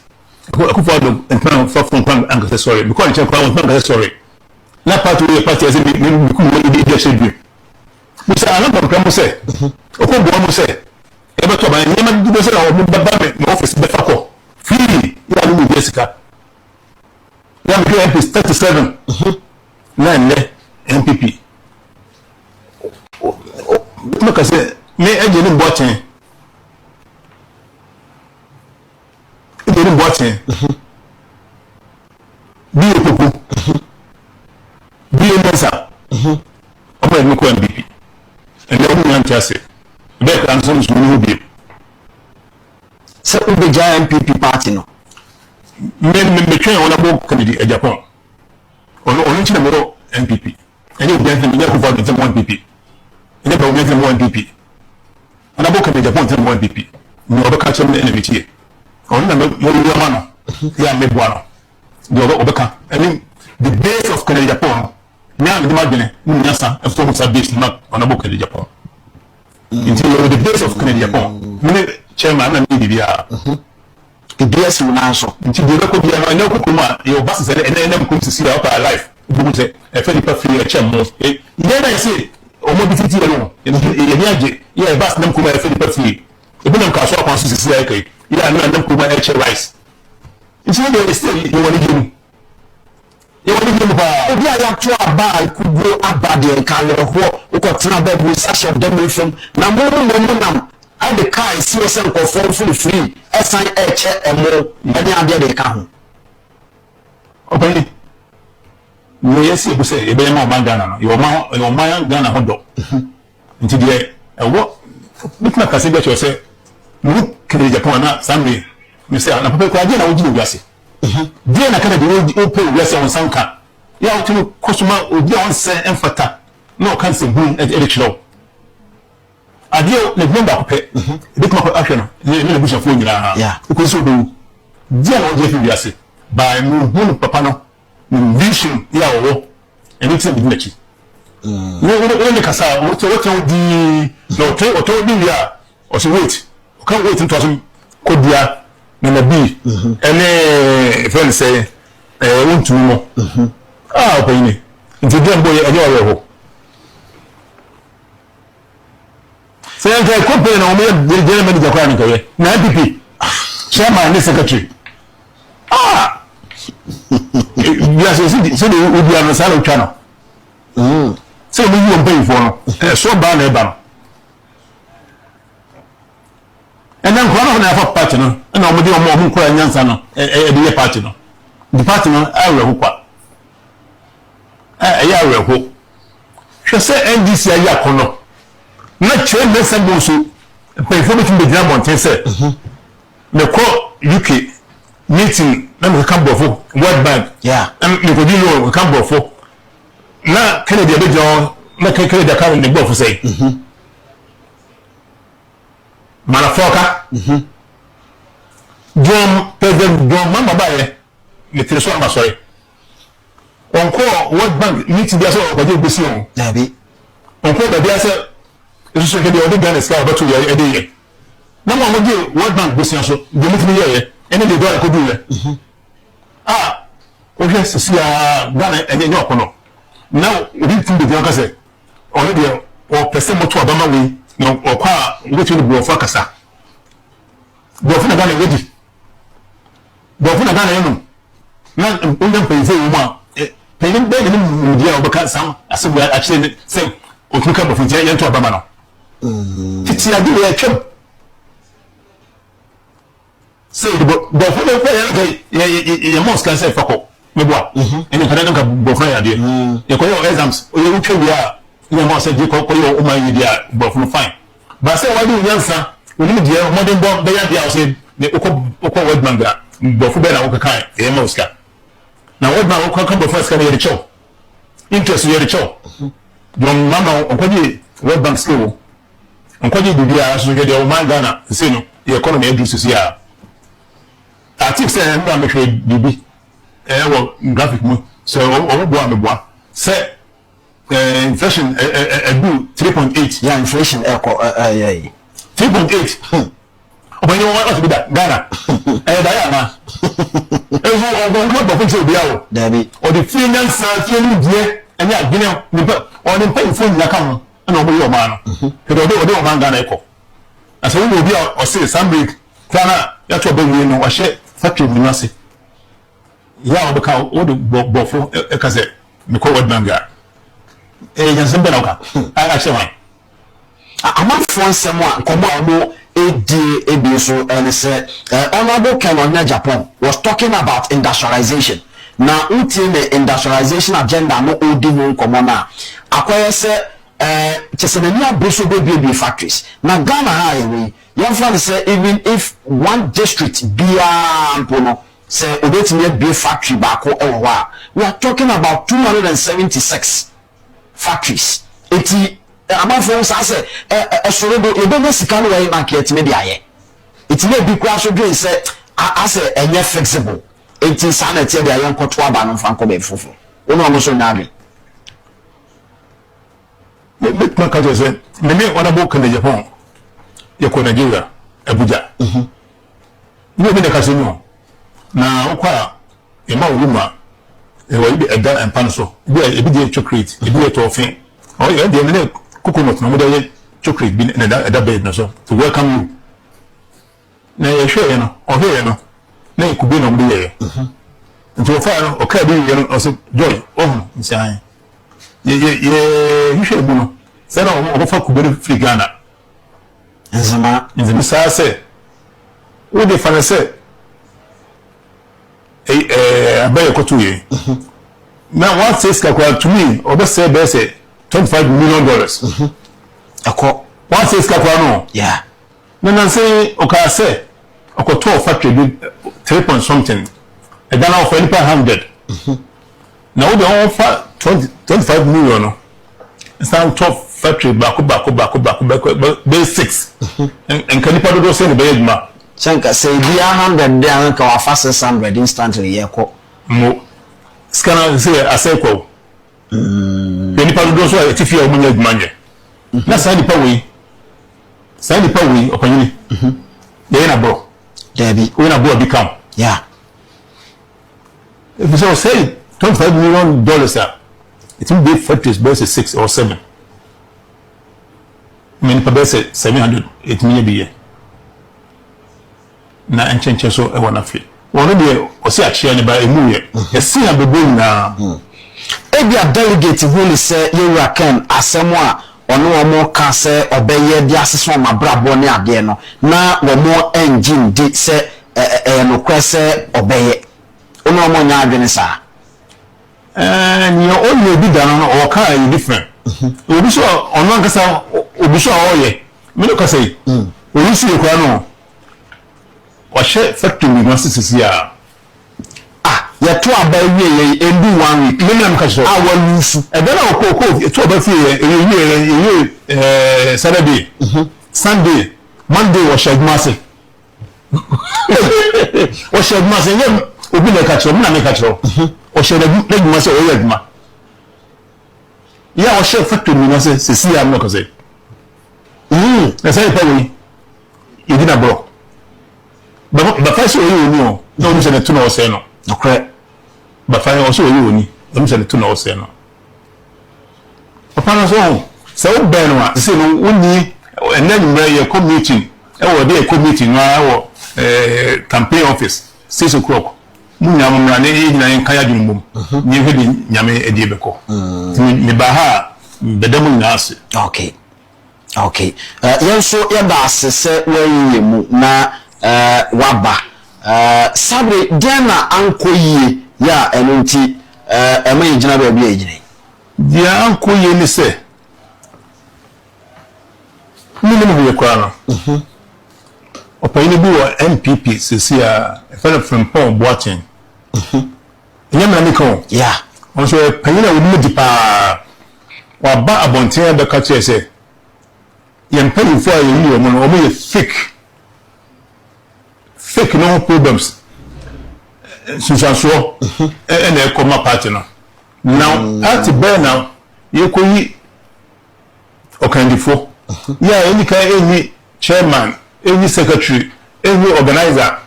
akufado ntana fafon kwa nka sorry because chairman kwa nka sorry na party as me ku di shebi musa ana ba mo se o ko bo mo se e ba to ba ni ma di se o mo baba me no office be fako free ya lu Jessica ya me MP 37 na le MPP mo ka se me eje ni botin bi opoku BMSA opa ni ko MPP and the woman just say be kan so no bi se ubeja MPP party no me twen wona bo Kennedy Japan ono nchi na mo MPP and you get me ko vote them MPP and the Bawumia them MPP ana bo Kennedy Japan them MPP no oba ka chem na MPP ono na mo yo no ya me boano do oba I mean the base of Kennedy Japan now the margin nyasa e form of base not on a Kennedy Japan until the base of Kennedy Japan me chairman na me bia the base no answer until the record bia na ko kuma your boss say na ko see your life bu say e fa di pa free e chairman e na say o mo defeat you no e ni age ya boss na kuma e fa di pa free e bu na ka so akwan so see kai ya na kuma e chair rice it's not the still you want to do obi aya to aba ikugro abade nkanle ho ukotena babu sasha dem from na mo nam ade kai si o se nkofo free esan eche emo ene ade de ka ho obani no yesi bu se ebe ma Ghana no yo ma Ghana ho do nti de ewo bitna kase be cho se mu Kennedy Japan na sambe me se na papa ko aje na wo jinu wiase dia na kana de o pe wiase on sanka ya o tinu kosuma obi on se enfata no kan se hu e chiro adio le bomba ko pe bitna ko akeno ne busha fo nyina ya ko so do dia na o je fi wiase ba mu hu papa no vision ya wo eni tse bi nachi ne kasa o to di no to di ya o so wait o kan wait into some kodia na bi ene friend say wontu mo opayini nti dem boy enye owe ho say nke company na o me de manager kwa nkawe na IPP chairman ni secretary yes so the we be answer o twa no so we you pay for no so ba na e ba no and then one na for party no na o mo de o mo ko nyansa no e de party no the party no awe ho kwa ya awe ho hwe se NDC ayi akono na chere me se bo so pay for me to be jam on say me ko UK meeting na me come bofo World Bank me ko di no come bofo na Kennedy abejo na Kennedy ka ne bofo say malafoka dom president dom mama bae me tire so am sorry onko World Bank meeting dia so ko je gbesi on dabi onko da dia se so ke dia odi Ghana ska obato ya ede na mo mo die World Bank gbesi so de meeting ye ene de do ko du ye o je se sia Ghana enye nyo kono na odi tin de dia ka se on de o pese mo to abama we na o kwa wetu ni bo fa kasa bo fa na Ghana wedi bo fa na Ghana yenu na ndem pense wo ma peyin be ni mu dia o baka sam asebu a kire se o tuka bo finje ye to abama no titi adi ye twem se bo fa na fa ye mos kan se fako me boa ene kana nka bo fa ya de ye ko yo exams o ye utwe wi a ye mos se di ko yo o ma yi dia bo fa fine ba se wa di yansa oni dia o modern bomb be ya dia o se ko World Bank ga bo fu be na o ka kai ye mos ka na World Bank ko kan bo fa ska ne ye cho interest ye cho don mama o ko di World Bank skill on ko di bibia so ke de o man Ghana se no ye economy e du so sia article say no am hwe bibi wo graphic mo so o bo am bo say inflation do 3.8 yeah inflation echo 3.8 obanyo wa bi da Ghana da ya na ezo ogon ko bo fun bia o dabi o the finance tienu die ene agene ni pe o ni pe phone ya kan na o bo yo ma no ke do o man Ghana echo asa wo obi o say sandwich kana ya to be wi no o hye factory ni wase ya o be ka o de bofo e ka se me ko World Bank ga yansen be na ka a hye wan amafo nsem a komo amo ebi so and say honorable Ken Onya Japan was talking about industrialization na the industrialization agenda no odi no komo na akoye se chesenania bruso be factories na Ghana ha yewe yamfa say even if one district bia ampono say obetime be factory baako ewo ha we are talking about 276 factories eti amafo sa say esorodo ebe sika no wey market me dia ye eti na bi kwa so dwen say ase enye flexible eti sanity dia ye nkoto aba no fa nko be fofo ono mo so nyaade me ka je say me wana bo kan de Japan ye ko Nigeria Abuja ni obi de ka se no na okwa e ma wuma e wa ibi eda empan so bi de chocolate e bi to ofin o ye de ne coconut na mo de chocolate bi na da bed na so to welcome you na ye hwe no o hwe no na ikubi na mo de ye nti fa no o ka bi ye no o so joy nsan ye hwe bu no se na o fa kubere free Ghana nzama sa se o de fa se abaye ko tuye na what says ka to me o be say $25 million ako what says ka no yeah na say o ka say o ko to factory 3 point something e Ghana of 100 na o de offer 25 million no stand top factory back basics and can you do say be ma Chanka say be 100 there ka wa 600 instantly ye ko mo scanner say aseko any part do so e tifia o munya adwumanye na say nipa we opanyini ye na bro Debbie. When I go become. Yeah. If you say $25 million, it will be factories versus 6 or 7. I mean, per say 700, it may be. Na and change so I want to feel. One of the or actually by a movie. You see, I'm going now. If you are delegate who say you reckon as someone or no more can say obey the assessment from my brother Boniadiano. Now, one more engine did say no question obey. No more Yaganisa. And you only be done or car different. We be sure on one cassa, we be sure all ye. Miloka say, we see the crown. Or share factory must see ya. Ya two about ye and do 1 week. Minimum cash. I will lose. And then I'll call 2 about you Saturday, Sunday, Monday or shag massive. Or shag massive. Obi na catch na me catch o she na ma se o yaduma ya o she factory mi na se si am no ko se na say pa we you did na bro ba fa so you ni o no mi se na tu na o se no okay ba fa o so you ni no mi se na tu na o se no papa na so o ben wa se no woni enam na ye committee e wo dey committee no wo campaign office 6 o'clock munyam mrane hina en kaya dwumbum ni hedi nyame edi ebeko me ba ha bedamu nyase okay yenso ya ba asese wayiye mu na waba sabre dena ankoyie ya enunti ema yigina ba bia yigina dia ankoyie ni se minimum ye kwa no opayini bi wo MPP sisi a fella from Paul watching nyama niko yeah onso payina wo mu dipa wa ba abonten be ka che se yem pay for you wo no o mo fake no problems susanso na e koma party no now at be now ye koyi okandifo ya eni ka eni chairman any secretary, any organizer,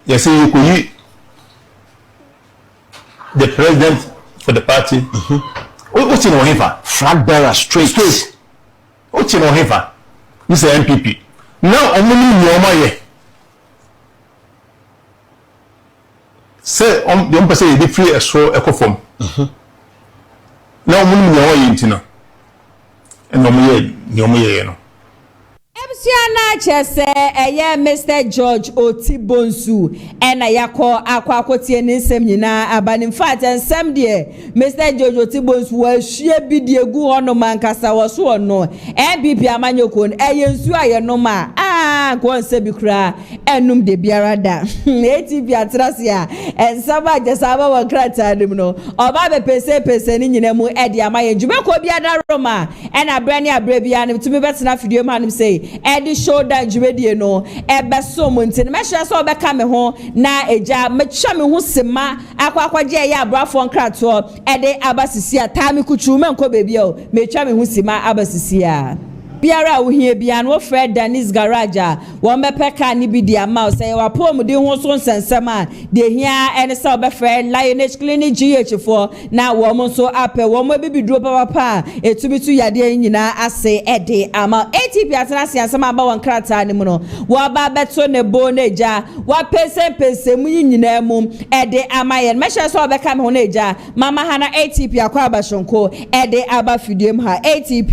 you say you could use the president for the party. What's in Ohifa? Flag bearer straight. What's in Ohifa? This is MPP. Now, I'm only your say, the embassy is free as so eco form. Now, I'm only your and no more. Ebsiana chese eye Mr. George Oti Bonsu ena yakọ akwakotie nsem nyina abani fact nsem de Mr. George Oti Bonsu wa hwie bidie gu hono mankasa wo so no MPP amanyoko eye nsu aye no ma ko nse bi kura enum de biara da ATP atrase a ensaba jesaba wa krata nim no oba be pese ni nyina mu edi amaye djumeko bia da roma ena brani abrebia nim tumi betena fidie ma nim say edi shoulder djumedie no ebeso montin me hwe so obeka me ho na eja metwa me ho sema akwakwaje ya abrafo nkrato edi abasisi a tami kuchu me nko bebi o metwa me ho sema abasisi a biara uhie bia no Fred Danis garage wo mepeka ni bi dia ma say wa pom de ho so nsensema de hia ene say obefre Lioness Clinic GH4 na wo mo so ape wo mo bibiduro papa etubitu yade nyina ase ede ama ATP atena se ansema ba won krata ni mu no wo ba beto ne bo na eja wa pese mu nyina mu ede ama ye mehye so obeka me ho na eja mama hana ATP akwa abashonko ede aba fidiem ha ATP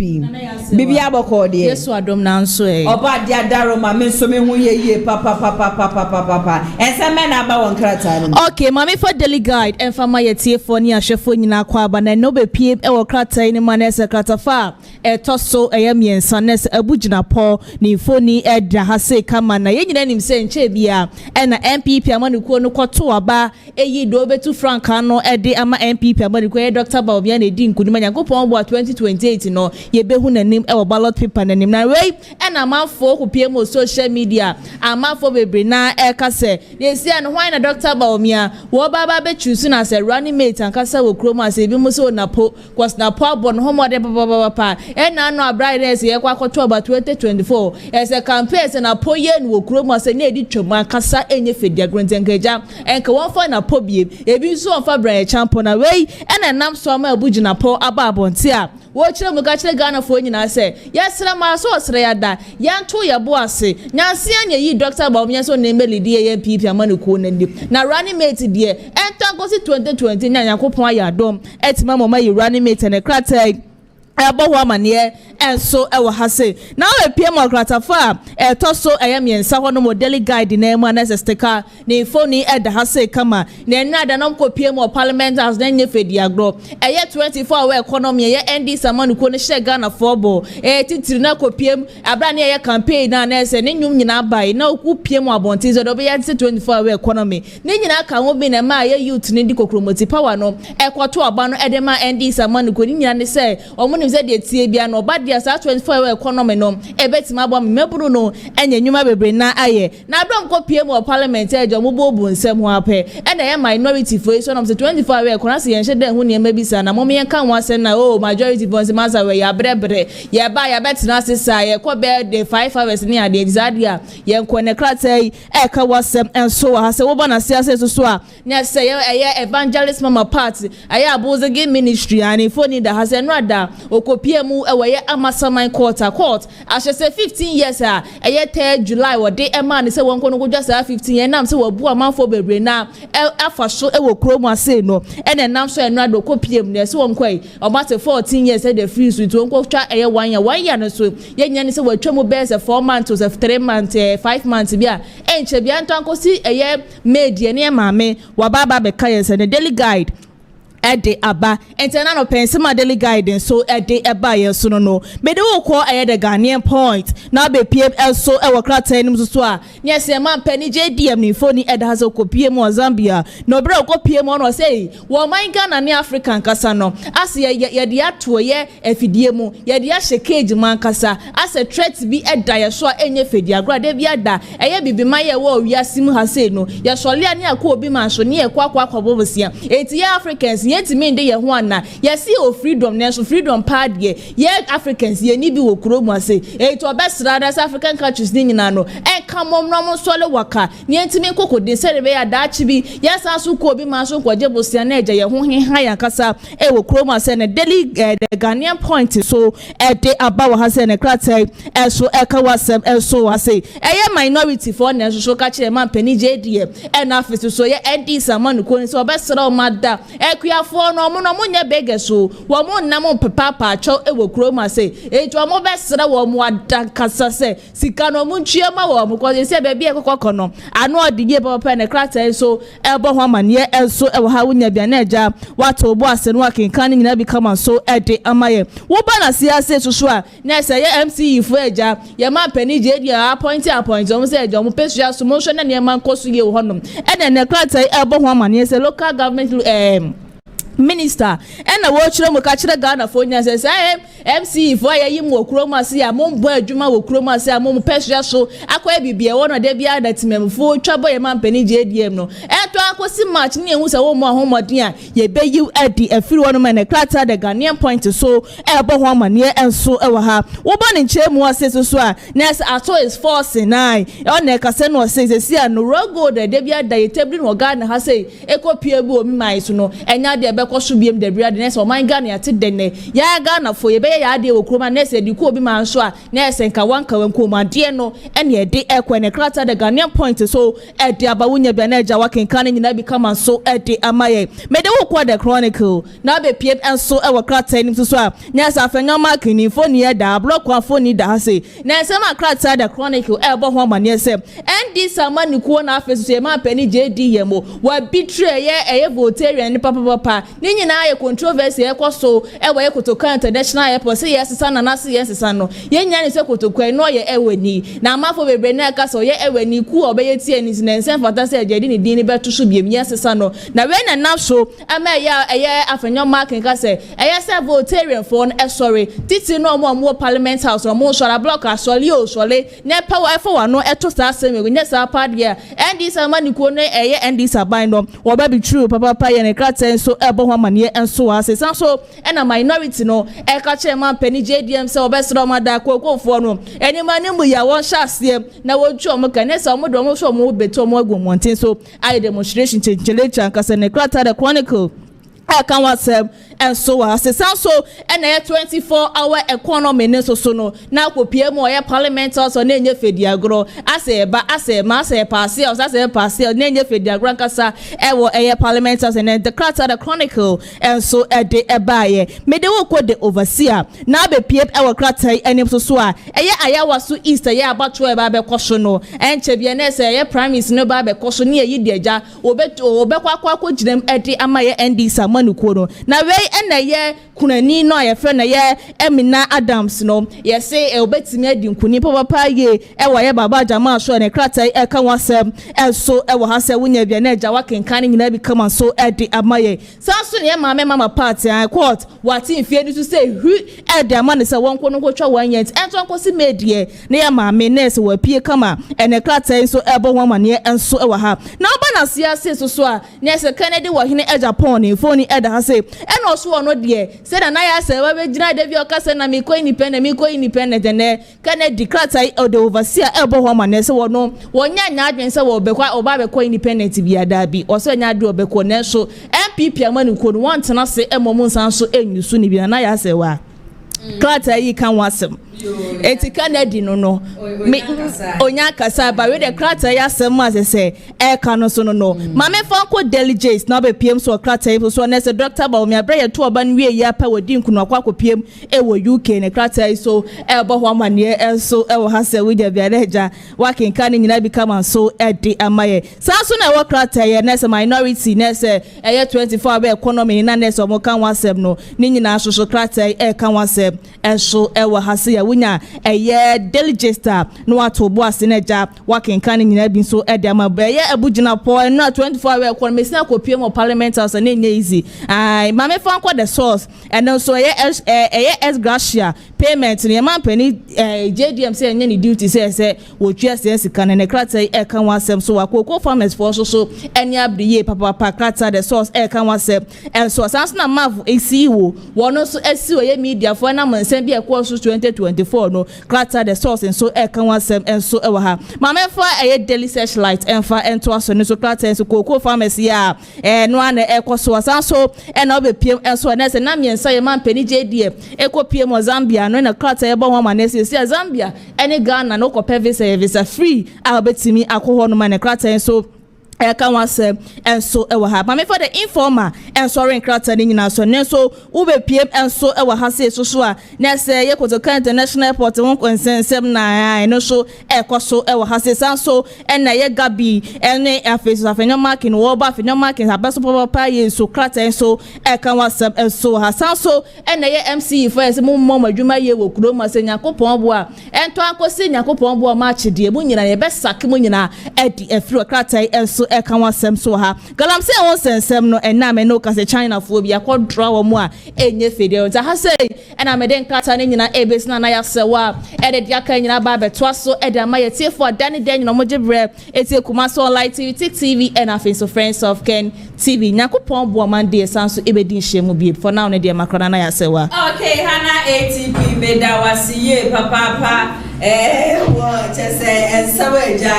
bibia boko yes adom na nso oba dia daroma me so me hu ye papa enseme na ba won krata ni okay mami for daily guide en fama ye tie for ni ahwefo nyina kwa ba na no be pie e wo krata ni manese krata fa to so miensa nes abugina po ni foni edra ha se kama na ye nyina nim se nche bia na MPP amanuko no kwoto aba eyi do betu franka no ede ama MPP amanuko Dr. Bawumia na di nkuni manyakopon bo 2028 no ye behu nanim e wo ballot paper nipa nanim na wei and amanfo ko pie mo social media amanfo bebre na e ka se na esi an hwan na Dr. Bawumia wo baba be choose na se running mate an ka se wo kroma se bi mo so Napo cause Napo abon homode papa e na no abride se ye kwa kwato about 2024 as a campaign se Napo ye no wo kroma se na edi twoma kasa enye fedia grontenkeja enka won fa Napo bie ebi so on fa brand champion na wei and nam so ma abuji Napo aba abonte a wo kire mu ka kire Ghana fo nyina se yesra ma so osre ya da yanto ye bo ase nyanse anya yi Dr. Bawumia so na melidi ye PP amaniko na running mate de enta go si 2020 nya yakopon ayadom etima mama yi running mate na krata ebo ho amane enso ewo hase na we piem okratafa to so eyemiensa ho no model guide na emu na sticker na phone eda hase kama na nada no ko piem parliament as na nyefedi agro eye 24 hour economy eye ND Samaniko ne hye Ghana football titiri na ko piem abra na eye campaign na ese ne nyum nyina bai na ku piem abontin so do be 24 hour economy ne nyina ka ho bi na ma ye youth ne di kokromoti power no ekoto aba no edema ND Samaniko ni nyina ne se omo ne ze de tie bia no ba dia sa 24 hour economy no ebetima abo meburu no enye nyuma bebre na aye na abram ko piem o parliament ejo mo bo bu nsem ho ape ena ye minority for so no 24 hour economy se yen hye hu ne mabisa na mo me kan ho asen na oh majority for nsem asa we ya brebre ye ba ya betina sesa ye ko be the 5 hours ni ade exadia ye ko ne kratai e ka wasem enso ha se wo ba na siasa so a ne se ye evangelist mama party aye abozege ministry ani phone da ha se no ada okopiemu ewe amasaman court ashe say 15 years eye 3 July wode ema ne se wonko no gwa sa 15 years nam se wabu amanfo bebre na afaso ewo kromu ase no ene nam so eno ado kopiem ne se wonko ai obate 14 years e de free suit wonko twa eye 1 year no so ye nya ne se watwemu be se 4 months or 3 months 5 months bia enche bia ntanko si eye media ne maame wababa be kaye se ne daily guide ede aba entena no pensema daily guidance so ede eba ye so no me de wo ko aye the Ghanaian point na be pm so e wo krata enim so a ne se man pani JDM ni phone ede ha so ko pm o Zambia no bra ko pm no say wo man Ghana ni African kasa no ase ye de ato ye afidie mu ye de ahye cage man kasa ase threat bi eda ye so enye fedi agora de bi ada eye bibi man ye wo wiasim ha say no ye sole ani akọ obi man so ne ye kwa bobosia eti ye Africans yeti me de ye ho ana ye see o freedom nation freedom pad ye Africans ye ni bi wo kromu ase to obesra das African countries ni nyina no kamom no sole waka ni entimi kokode se be ya dachi bi yes asu ko bi ma so kwaje bosia na eje ye ho heha ya kasa wo kromu ase na daily the Ghanaian point so de abawa ha se na kratai so ka wasem so ase minority for na so ka kire man pani JDM na afisi so ye ND Samaniko so obesra o mada ekuafo no mo nya bege so wo mo nam papa acho wo kroma se to mo be sere wo mo adakasa se sika no mo ntue ma wo mo ko se be bia kokoko no ano odige papa ne krata so ebo ho amane so e wo ha wo nya bia na eja wato bo ase no akenkan nyina bi kama so ede amaye wo ba na siase so a na se ye MCE fu eja ye ma pani JD appoint o mo se eja mo pesu so mo so na ne man koso ye wo honom ene ne krata ebo ho amane se local government minister ena wo kire mu ka kire Ghana fo nya se MC fo ayi mu okroma se ya mo mbo adwuma wo kroma se mo pesua so akwa bibie wo no de bia datimem fo twabo ye mampani JDM no eto akosi match ne ehu se wo mo ahomoden a ye be you edi afiri wo no ma ne krata the Ghanaian point so ebo ho amane enso e wa ha wo ba ne nche mu ase so a next ato is force 9 o ne ka se no se si no rogo de bia da ye table no Ghana ha se ekopie bu omi mai so no enya de koso biem de bria de nese o man Ghana ate denne ya Ghana fo ye be ya de okroma nese di ko obi man so a nese nka wanka wanko ma de no ene e de ekwe ne krata the Ghanaian point so e de abawunya bia na eja wakenkan nyina bi kama so e de amaye me de wo kwa the chronicle na be piem enso e wo krata nim so a nese afenya mark ni fo ni e da block kwa fo ni da ha se nese ma krata the chronicle e bo ho ma nese ND Samaniko na afeso se ma pani JDM wa betray ye votarian ni papa ni nyina ye controversy e koso e wa ye kotoka international airport se yes sana na se yes sana no ye nya ne se kotokwa no ye ewani na amafo bebre na ka so ye ewani ku obeye tie ni na nsen fata se agedi ni din ni beto so bi sesa no na we na nam so ama ya afenyo mark nka say say votarian for no sorry titi no mo parliament house no mo sora block asole o sole na power for wa no eto sa asem nya sa pad ya ndi sa maniko no ndi sa ban no wo ba bi true papa ye ne kraten so ebo ho amane enso asesa so na minority no ka che man pani JDM se obesro mada kokofo no enima ne mu ya won hyase na wotwa mo kan se mo do mo so mo beto mo agwomonten so I demonstration chenchelecha nkasa ne krata the chronicle can WhatsApp and so as a sound so and a 24-hour economy so no now ko PM or parliament also nenye fediagro as a mass a parcel as a parcel nenye fediagro kasa ewo parliament and the Carter the Chronicle and so a day a buyer me de wo ko the overseer now be PM ewo krata enim so a ayawa so east ya abato e ba be kwso no en chebie na say prime minister no ba be kwso ne yi deja obekwa ginem edi amaye ND samanu kono na we na ye kunani no ye friend na ye Emina Adams no ye say obetimi adi nkuni papa ye ewa ye baba jama so ne krata e ka wasem so ewa ha se wunya bia na eja wakenkan nyina bi kama so edi amaye sanso ne mama party court wati mfie ni to say hu edi amane se won kono ko twa wanyent ento nkosi medie ne ye mama nurse wa pie kama ene krata so ebo ho amane enso ewa ha na oba na siase so a ne se Kennedy wa hene e Japan ni phone e da ha se eno so no de se na ya se wa be gina de bi o ka se na me ko independent ne Kennedy krata o de overseer ebo ho amane se wono wonya nya adwen se wo be kwa oba be ko independent bi ada bi o so nya de obeko ne so MPP amanu ko no want na se emomu nsan so enyusu ni bi na ya se wa krata yi kan wasem eti Kennedy no me onya kasa ba we de krata ya sem as say e ka no so no mame fanko delegates na be PM so krata yi so na say Dr. Bawumia bre ye to oba no we ya pa wadi nkunu akwa PM e wo UK ne krata yi so e bo ho amane e so e wo ha say we de bia leja wakin kan nyina bi kama so e de amaye sa so na wo krata ye na say minority na say e ye 24 be economy na na say mo kan wasem no ni nyina so krata yi e kan wasem e so e wo ha say wunya delegista no ato bo aseneja wakenkan nyina bi so e de amabe ye abugina po no 24-hour economy sina ko PM parliament house na nye easy ai mame fan ko the source and so ye gracia payment ne man pani JDM say nye ni duty say wo twa sense kan ne krata e kan wasem so akoko farmers for so eni abriye papa krata the source e kan wasem and so sans na mav esi wo wono so esi wo ye media for na monsen bi e ko so 2024 no krata the source and so e kan wasem and so e wa ha mame fa daily searchlight and fa ento aso ne so krata and so koko farmers ya no ana e ko so sans so e na obe PM and so na se na miensa ye man pani JDM e ko PM Zambia no na krata ye bo ho ma na se Zambia ene Ghana no ko visa free abetimi akoho no ma na krata and so can wasem and so ewa ha mame for the informer and sorry krata ni nyina so ne so ube PM and so ewa ha se so a na se ye koto kan international airport won konsensem na no so ekoso ewa ha se san so en na ye gabi ene afeso afenyo marking wo ba afenyo marking abaso papa ye so krata and so can wasem and so ha san so en na ye MC for ese mo adwuma ye wo kuro ma se nyakopon bo a ento akosi nyakopon bo ma chede mu nyina ye be sak mu nyina edi afiro krata and so e kan wasem so ha galam say won sensem no enna me no ka se China fo bia ko draw wo mu a enye fede nta ha say enna me den krata ne nyina e besina na ya se wa e de dia kan nyina ba beto so e de amaye tie for dani den no mo gibre etie kuma so light TV and afin so friends of Ken TV nyakopon bo man de sanso e be din shemu bi for now ne de makrona na ya se wa okay hana ATP be da wasiye papa wo chese ensaweja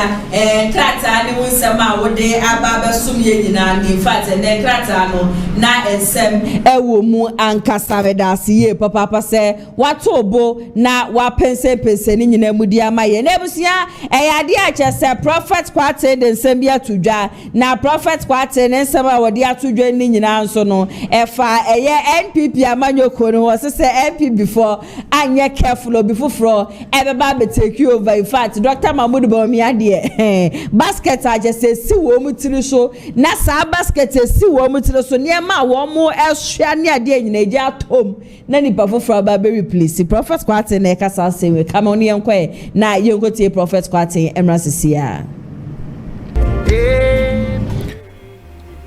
krata ni wunsama wode ababa sumye nyina ni fact ne krata no na ensem ewo mu ankasa vedasiye papa se watobo na wapense ni nyina mudi amaye na ebusia eyade a chese prophet kwate de nsem bia tudwa na prophet kwate ne nsem a wode atudwa ni nyina nso no efa eye NPP amanyoko no se NPP before anye careful before ebeba be take you over. In fact, Dr. Mahmoud Bawumia de basket a just si wo mutiri so na sa basket si wo mutiri so niema wo mo ehwa ne ade nyina eji atom na ni bafofra ba be replace prophet kwate na kasa sewe kama oni enko na yenko tie prophet kwate emra sisia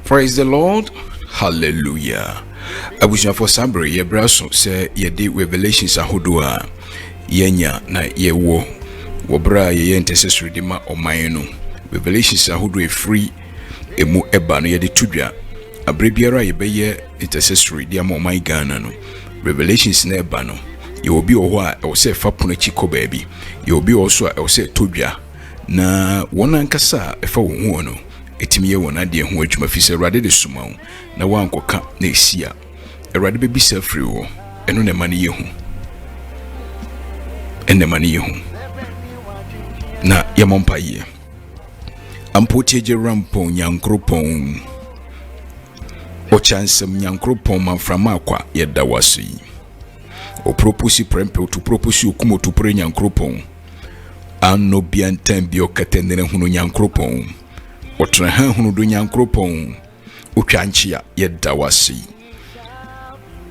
Praise the Lord. Hallelujah. Abusha for Sabre, ye brasso, say ye did revelations ahodoa. Yenya na ye wo. Wobra ye intercessory dima o mayeno. Revelations ahodo free emu eba no ye de tudwa. Abrebiara ye beye intercessory diamo my Ghana no. Revelations na eba no. Ye obi oho a e say fa pono chiko baabi. Ye obi also a e say tudwa. Na wona nkasa e fa wo hu no. Etimiye wona de ho adwuma fi se rade de suma wo na wankoka na esia erade be bisa free wo eno ne mane ye hu enne mane ye hu na yamompa ye ampotie je rampo nyankropon o chansem nyankropon manframa akwa yeda wasi o proposi prempe to proposi okumo to pre nyankropon anno biantan bi o katenere hunu nyankropon otra ha hunu do nyankropon otwanchia yeda wasi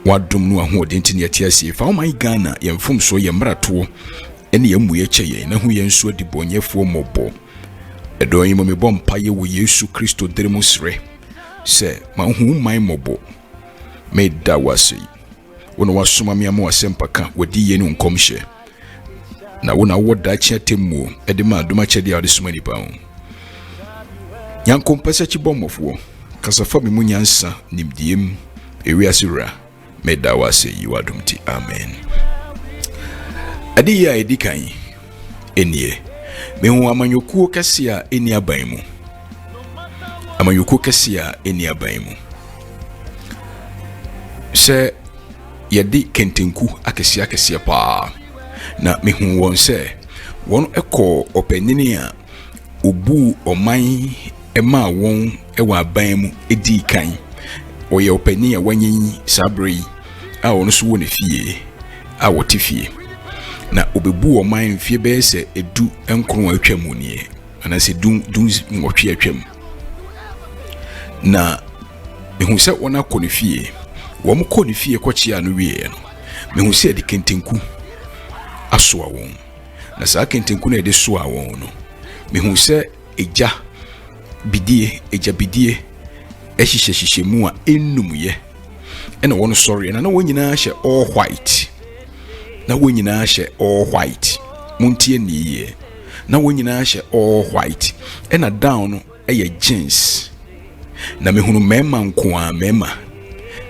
wadum no ahode ntini yatiasie fa my Ghana yemfom so yemrato ene yemuye cheye na hu yenso dibonyefo mobo edo yimo me bompa ye wo Yesu Kristo deremusre se ma hu my mobo me da wasi wono wasoma me amo asempaka wadi ye no nkomhye na wona woda chiatemu ede ma adoma chede ade soma nipa ho yankompesa chibomofo kasafa me munyansa nimdiem ewiasura meda wase yiwadumti amen adi ya edikan enie me hu amanyokuo kase a eni aban mu amanyokuo kase a eni aban mu se yedi kentenku akese pa na me hu won se won ekọ opanini a obu oman ema won ewa aban mu edi kan oye opani a wanyin sabre a ono so woni fie a wote fie na obebu oman fie be se edu enkron atwam nie ana se dun nwotwe atwam na mehu se wona kɔ fie wo mo kɔ fie kɔkye anu wie no mehu se de kentenku asoa won na sa kentenku na de soa won no mehu se eja bidie ehihye mu a enumye ena wono sorry na wonyina hye all white na wonyina hye all white muntie niye na wonyina hye all white ena down no eye jeans na mehunu mema nkoa mema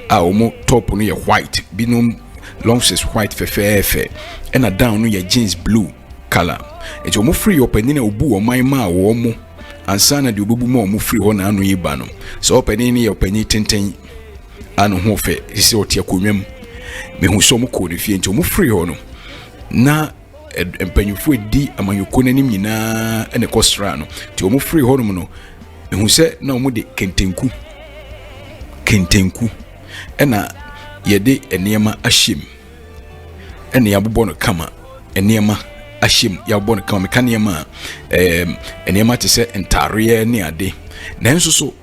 a omo top no ye white binum long sleeves white fefefe ena down no ye jeans blue color ejo mo free opening na obu o man ma wo mo ansana de obubu mo mo free ho na anu yiba no so opening ni opening tenten anu ho fe isi otia konwam mehu so mo ko ne fie nti mo free ho no na empanyufo di amanyuko nanim nyina ene kostra no ti mo free ho no no mehu se na mo de kentenku ena yede enema ahyem ene yabobɔ no kama enema ahyem yabobɔ no kama mekaniema enema te se entare ne ade nanso so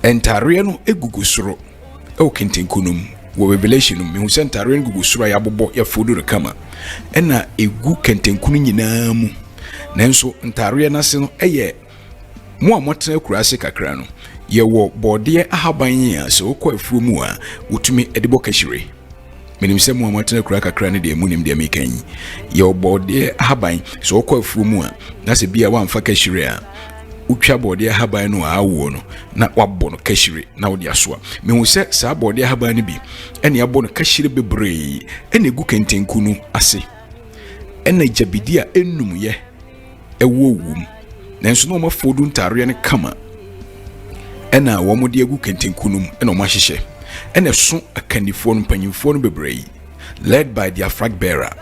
entare no egugu soro e kentenku no wo revelation no mehu se entare no gugu soro yabobɔ yafodo no kama ena egu kentenku no nyinaa mu nanso entare na se no eye mo amotena kurase kakra no yewo bode ahaban ya so ko afuo mu a wotumi edebo kashire menim se mo amotena kura kakra ne de munim de mekan yewo bode ahaban so ko afuo mu a na se bia wamfa kashire a utwa bode ahaban no awo no na wabɔ no kashire na wode asoa mehu se sa bode ahaban ne bi ene abɔ no kashire bebree ene gu kentenku no ase ene jabidia enum ye ewo wum nanso no mafodu ntare ne kama ena wo mo de agu kentenku num ena o mahyehyɛ ena so akanifo no panyimfo no bebree led by their flag bearer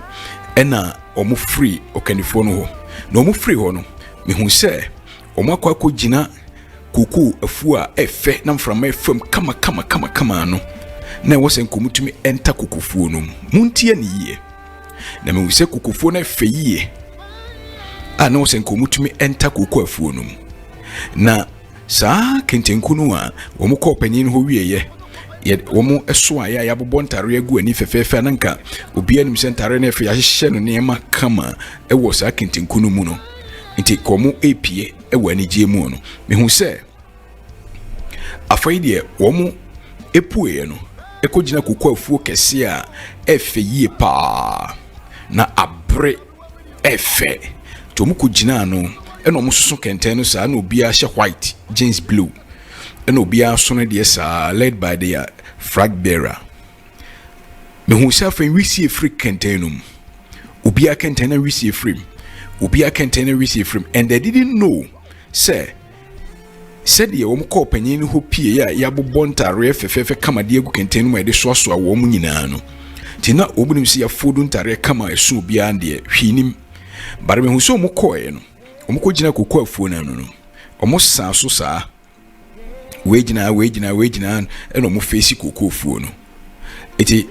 ena o mo free okanifo no ho na o mo free ho no mehu sɛ o mo akɔ gina kuku afu a efe na mframa efam kama no na wo sɛ nkomutumi enta kukufuo no muntie ne yie na mehu sɛ kukufuo na efe yie ana wo sɛ nkomutumi enta kuku afuo no na saa kentenku no a wo mo kɔ panyin ho wieye wo mo eso a ya bobɔ ntare agu ani fefefe ananka obi anim sɛ ntare na efe ya hyehyɛ no neema kama ɛwɔ saa kentenku no mu no nti komo epie ɛwɔ anigye mu no mehu sɛ afai de womo epue no ekogina kokɔ afuo kɛse a efe yie pa na abre efe to mu kogina no ɛna ɔmo soso kɛntɛn no saa na obi a hyɛ white jeans blue ɛna obi a so no de saa led by the flag bearer me hu sa fa wisi free kɛntɛn no obi a kɛntɛn na wisi free obi a kɛntɛn na wisi free and they didn't know say said ye wom call panyin ho pie ya yabobɔ ntare fefefe kama de egu kɛntɛn no ma de soaso a wom nyinaa no ti na obunim si ya fodu ntare kama esu obi a de hwinim bare me hu so mo call no omo ko gina kokɔ afuo na no omo san so saa we gina ɛna omo face kokɔ afuo no eti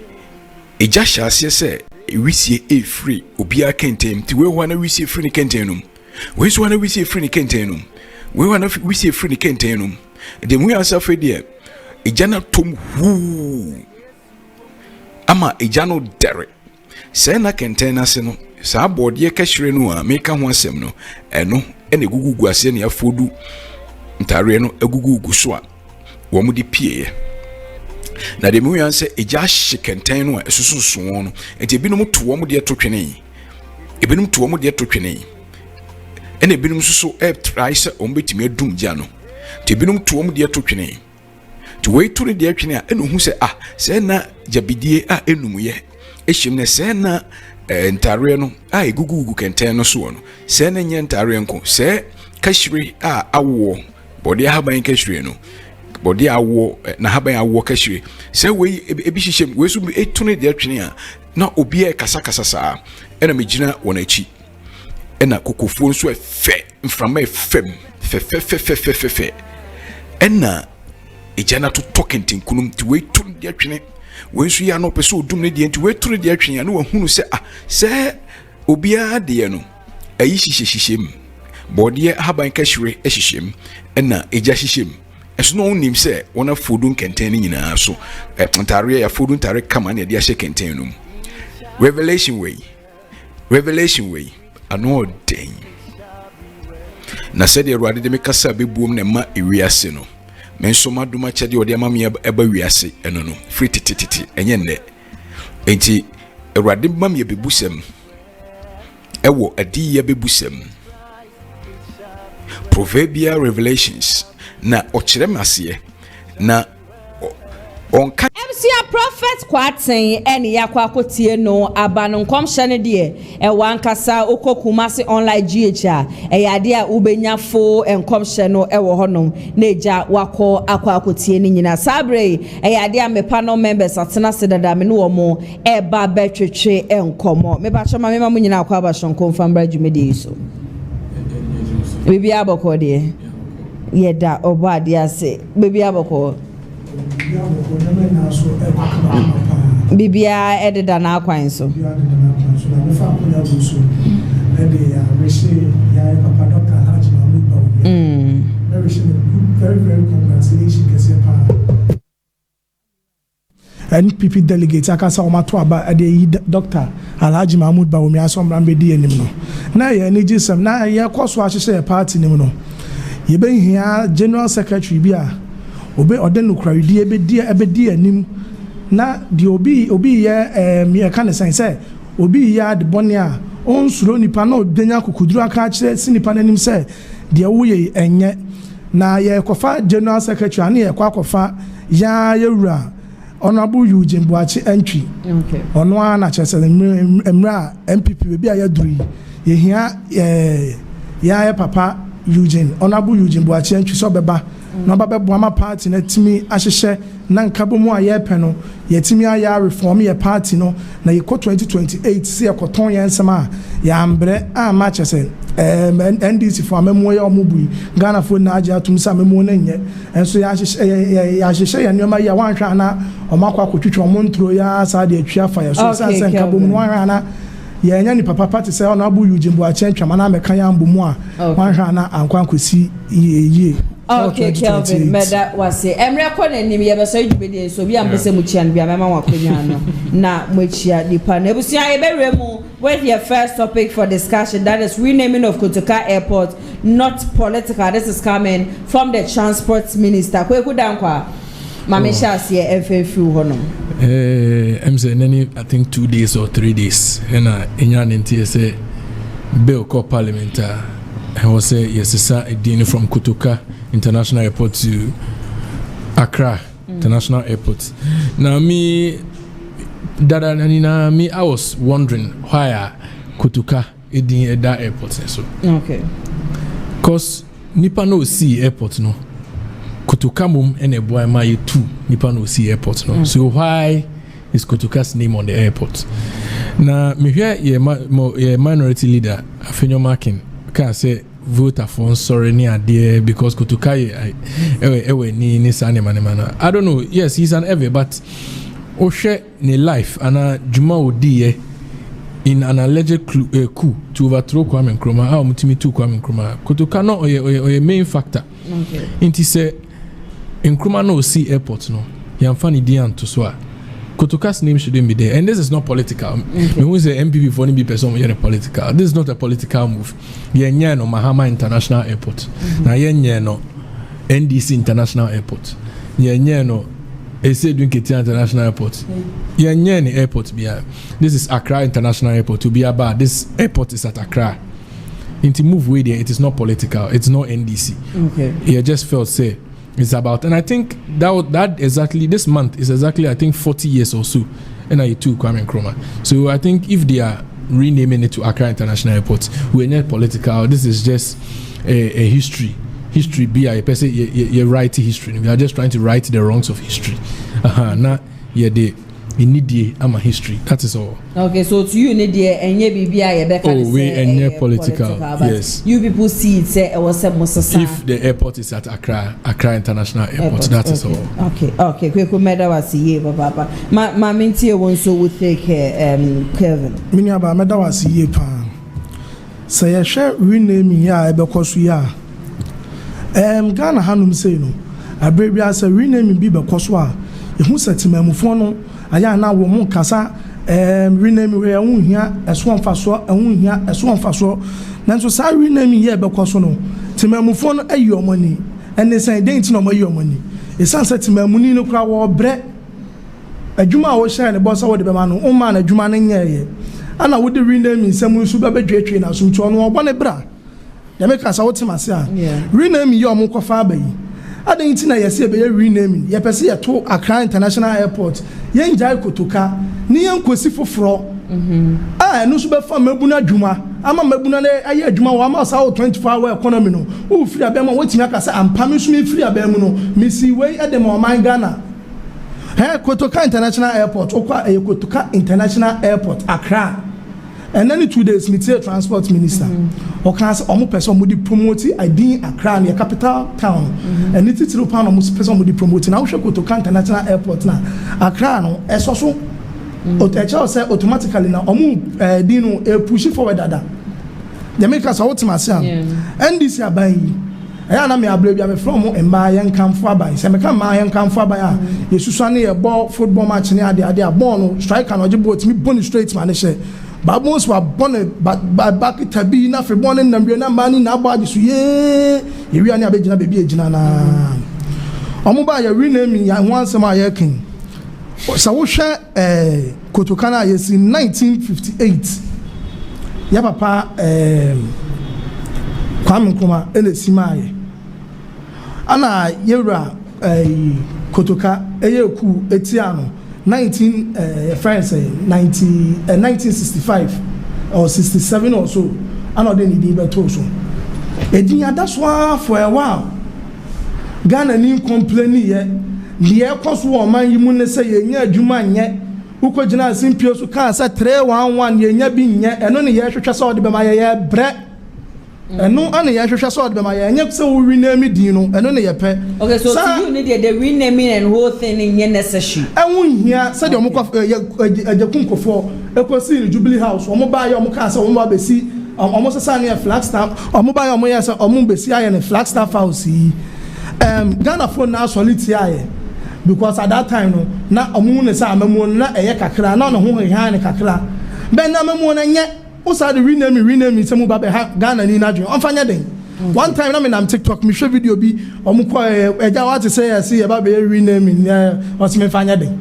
eja hyase sɛ wisie e free obi a kɛntɛn ti we ho na wisie free ne kɛntɛn no we so na wisie free ne kɛntɛn no we want to we see free the kɛntɛn the mu answer for there ejana tom hu ama ejano dere say na kɛntɛn na se no saa board ye kahire no a meka ho asɛm no ɛno ɛna gugugu ase ne afodu ntare no agugugu so a wo mu di pie na the mu answer eja hye kɛntɛn no a esususo no enti ebinom to wo mu de to twene ebinom to wo mu de to twene ene binum so try se ombetimi adum gya no te binum to om de to twene to wei to ne de twene a eno hu se se na jabidie a enum ye ehim ne se na ntare no a egugugu kɛntɛn no so no se na nye ntare nko se kashire a awo body haban kashire no body awo na haban awo kashire se wei ebi hyehyem wei so to ne de twene a na obi e kasa saa ena megina wona achi ena kokofo nso efe mframa efem fe ena ejana to talking kunum ti we to de atwene we nso ya no pese odum ne de nti we to de atwene ya no wahunu se se obia de no ayi hyehyem body haban kashire ehyehyem ena eja hyehyem eso no nim se wona fodu kɛntɛn nyina so ntare ya fodu ntare kama na de ahye kɛntɛn no revelation way ano den na said the Ruadi de Mekasa be boom ne ma ewiase no menso maduma kyade ode ama me eba wiase eno no free tititi enye ne enti Ruadi ma me bebusem ewo adi ye bebusem Proverbial revelations na okyeremase na onka MCA prophet kwaten ene yakwa kotie no abanu nkomhye ne de e wankasa okokumase online GH eyade a ubenyafo enkomhye no ewo honom na eja wakọ akwa kotie ne nyina sabre eyade a mepa no members atena sedada me no wo mo eba betwetwe enkomo me ba chama me ma nyina akwa abashonko mfambra dwumede so bibi aboko de yeda obade ase bibi aboko Bibia ededa na akwan so na me fa akonya buso e de ya reshi ya papa Dr. Haji Mahmoud Bawumia very very congratulations kese pa NPP delegate akasa omato aba ade Dr. Alhaji Mahmoud Bawumia so mrambe di enim no na ye energy sem na ye koso ahye party nim no ye ben hia general secretary bia obe odenu krawidi ebedi anim na di obi ye me ka ne sense obi ya de bone a onsuro nipa na odenya kokuduru aka kire sinipa nanim se de woye enye na ye kofa general secretary na ye kwakofa ya yewura honorable Eugene Buachi entry ono ana chese emra MPP be ya duri ye hia ya papa Eugene honorable Eugene Buachi entry so beba na baba boama party na timi ahyehye na nkabomu a ye pɛ no ye timi aya reform ye party no na ye ko 2028 se ye koton ye nsema ya ambre a ma chese NDC for amemo ye omubui Ghana for na agya atum sa amemo na nye enso ya hyehye ye nneoma ye wanhwa na omakwa kotwitwa omontro ya sa de atwa fa ye so sa nkabomu wanhwa na ye nya ni papa party se ona abu Eugene Buachi ntwa mana meka ya mbomu a wanhwa na ankwan kosi ye Okay, Kelvin, Meda was say, Emra Conan, you ever say you be so be ambassador Muchian, be a mamma na Muchia, the Panebusia, Eberemo, where's your first topic for discussion? That is renaming of Kotoka Airport, not political. This is coming from the Transport Minister. Kweku Dankwa, Mamesha, see a FFU Honor. I'm saying, I think 2 days or 3 days, and in your NTSA bill called Parliament. I was say yes, it's a deal from Kotoka International Airport to Accra International Airport. Now me, I was wondering why Kotoka is that airport. So okay, cause nipa no see airport no. Kotoka mum and a boy my too nipa no see airport no. So why is Kotoka's name on the airport? Now me hear ye minority leader Afenyo Markin. Can say voter for sorry near there because Kotoka ni sane I don't know. Yes, he's an ever, but Oshe ni life and Juma Odi in an alleged coup to overthrow Kwame Nkrumah. How mutimi to Kwame Nkrumah? Kotoka no or main factor. Okay. Inti say Nkrumah no see airport no. Yamfani dian to swa. Kotoka's name shouldn't be there, and this is not political. We will say MPP for any person we are political. This is not a political move. Yenye no Mahama International Airport. Na yenye no NDC International Airport. Yenye no Esedunketia International Airport. Yenye ni airport biya. This is Accra International Airport. To be about this airport is at Accra. Into move way there, it is not political. It's not NDC. Okay. He just felt say. It's about, and I think that exactly this month is exactly I think 40 years or so, and I too Kwame Nkrumah. So I think if they are renaming it to Accra International Airport, we're not political. This is just a history. History be a person you write history. We are just trying to right the wrongs of history. Now you need the history. That is all. Okay, so to you need the BBI. Oh, we and political. Yes. You people see it say it was a Mosasa. If the airport is at Accra International Airport, that is all. Okay. Kweku meda wasi ye papa. Ma minti e wonso would take Kelvin. Minyaba meda wasi ye pa. Say a share rename ya ebekosu ya. Ghana hanum say no. Abrebia say rename bi bekosu a. Ehu setimamufo no aya na wo mu kasa rename we ehun hia eso onfaso ehun hia eso onfaso nanso sa rename ye bekoso no timamufo no ayi omani ene san denti no mayi omani esan sa timamuni no kra wo bre adwuma wo shine boss wo de be ma no o ma na adwuma no nyeye ana wo de rename nsam su be bedwetwe na so nti ono obo ne bra ya me kasa wo timase a rename ye omo kofa abayi adenti na yesi ebe renaming ye pese ye to Accra International Airport ye njai Kotoka ni ye nkosi foforo no so be fa mabuna adwuma ama mabuna na aye adwuma wa ama sa 24-hour economy no wo free abem wo timi aka say ampame so me free abem no misi we edem o man Ghana Kotoka International Airport okwa Kotoka International Airport Accra. And then 2 days, meet the transport minister. Or can almost person would promote ID Accra, near capital town. And it's a pound almost person would promote. Now, should go to International Airport now. Accra, no, as also, say automatically now, Dino push it forward. They make us out to myself. And this year by I am a brave from and buy and come for by. Some come my and come for by. You Susani a ball football match near the idea born strike and boat me bonus straight man. Babos were born by back tabi na fe born na mbi na mani na body so ye wi ani abegina baby egina na omo ba ya rename ya once ma ya king so wo hwe Kotoka na yesi 1958 ya papa Kwame Nkrumah ele simaye ana yewra Kotoka eyeku etiano 1965 or 67 or so, another need be told so. That's why for a while Ghana ni complaining ye the cost woman you mun say ye adwuma nye uko gina simpio so kan say 311 ye nya bi nye eno ne ye hwehwe so de be ma ye bre eno ane ye hwehwe so de be ma ye nya so we rename din no eno ne ye pe. Okay, so you need the renaming and whole thing in necessary. Enwu hia say de omko ajakunkofo ekosi ni Jubilee House omo ba ye omo kan say omo ba besi omo sesa ne Flagstaff omo ba ye omo ye say omo besi aye ne Flagstaff House yi Ghana phone now solitaire because at that time no na omu ne sa amamu na eye kakra na no ho hehan ne kakra ben na amamu na nye o sa de rename se mu ba be Ghana ni na dwen on fanya den one time na me na TikTok me share video bi omu ko eja what say yes e ba be rename o se me fanya den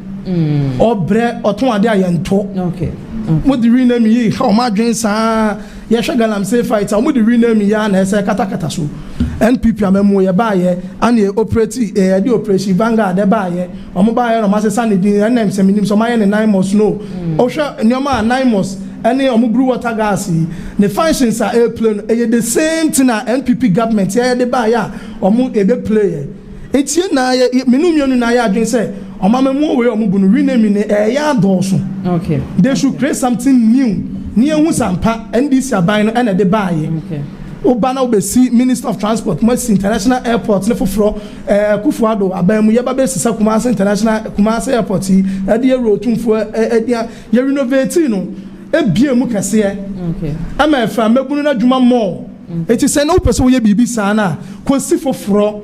obre oton ade ayento okay mo di rename yi ha o ma dwen sa ye hwe Ghana say fight mo di rename ya na ese katakata so NPP amemo ye ba ye ane operate di operation Vanguard de ba ye omo ba ye no ma se sanity NM se minim so ma ye ne 9 months no o hwe nyoma 9 months ane omo brew water gas ne functions are airplane e the same thing na NPP government ye de ba ya omo e be play etie na ye menum na ya adwen se omo amemo we omo bu no rename ne e ya doso okay they should create something new ni ehun sampa NDC aban no ene de ba ye okay Obana obesi Minister of Transport most international airport ne foforo Kufuado abamu ye ba be sisa Kumasi international Kumasi airport e de road tumfo e dia ye renovate no e bie mu kase okay ama fa mebunu na dwuma mo eti se na opese wo ye bibi sana kosi foforo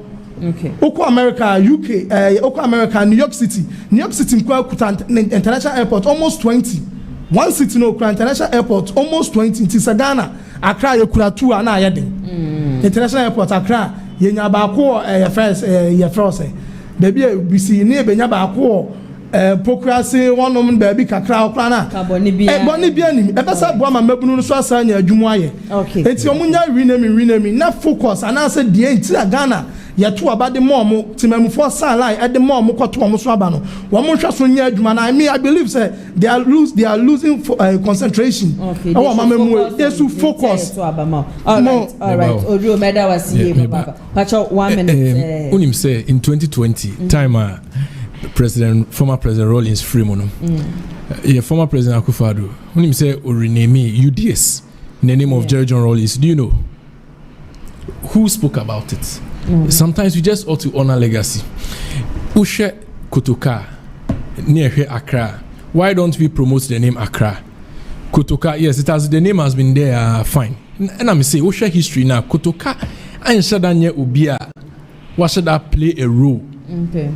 okay oko America UK oko America New York City nkwa kuta international airport almost 20 one city no international airport almost 20 in Ghana Accra ye kura 2 na ayeden international airport Accra ye nya ba ko ye first baby bisi ni be nya ba ko pokrasi wonom baby kakra okra na boni bia ni e pesa bo ma mabunu so asanya adwumu aye enti omunya rename na focus ana se die enti Ghana ye to abade mom timamfo sala e de mom kwato om so aba no wo mo hwa so nya adwuma na I believe say they are losing concentration our mama they should focus all right odio meda wasi baba pacho 1 minute unim say in 2020 time former president Rawlings Freeman former president Akufo-Addo unim say o rename UDS in the name of Jerry John Rawlings. Do you know who spoke about it? Sometimes we just ought to honor legacy. Ushe Kotoka near Accra. Why don't we promote the name Accra? Kotoka, yes, the name has been there, fine. And I'm saying Ushe history now. Kotoka and Shadanye Ubia, what should that play a role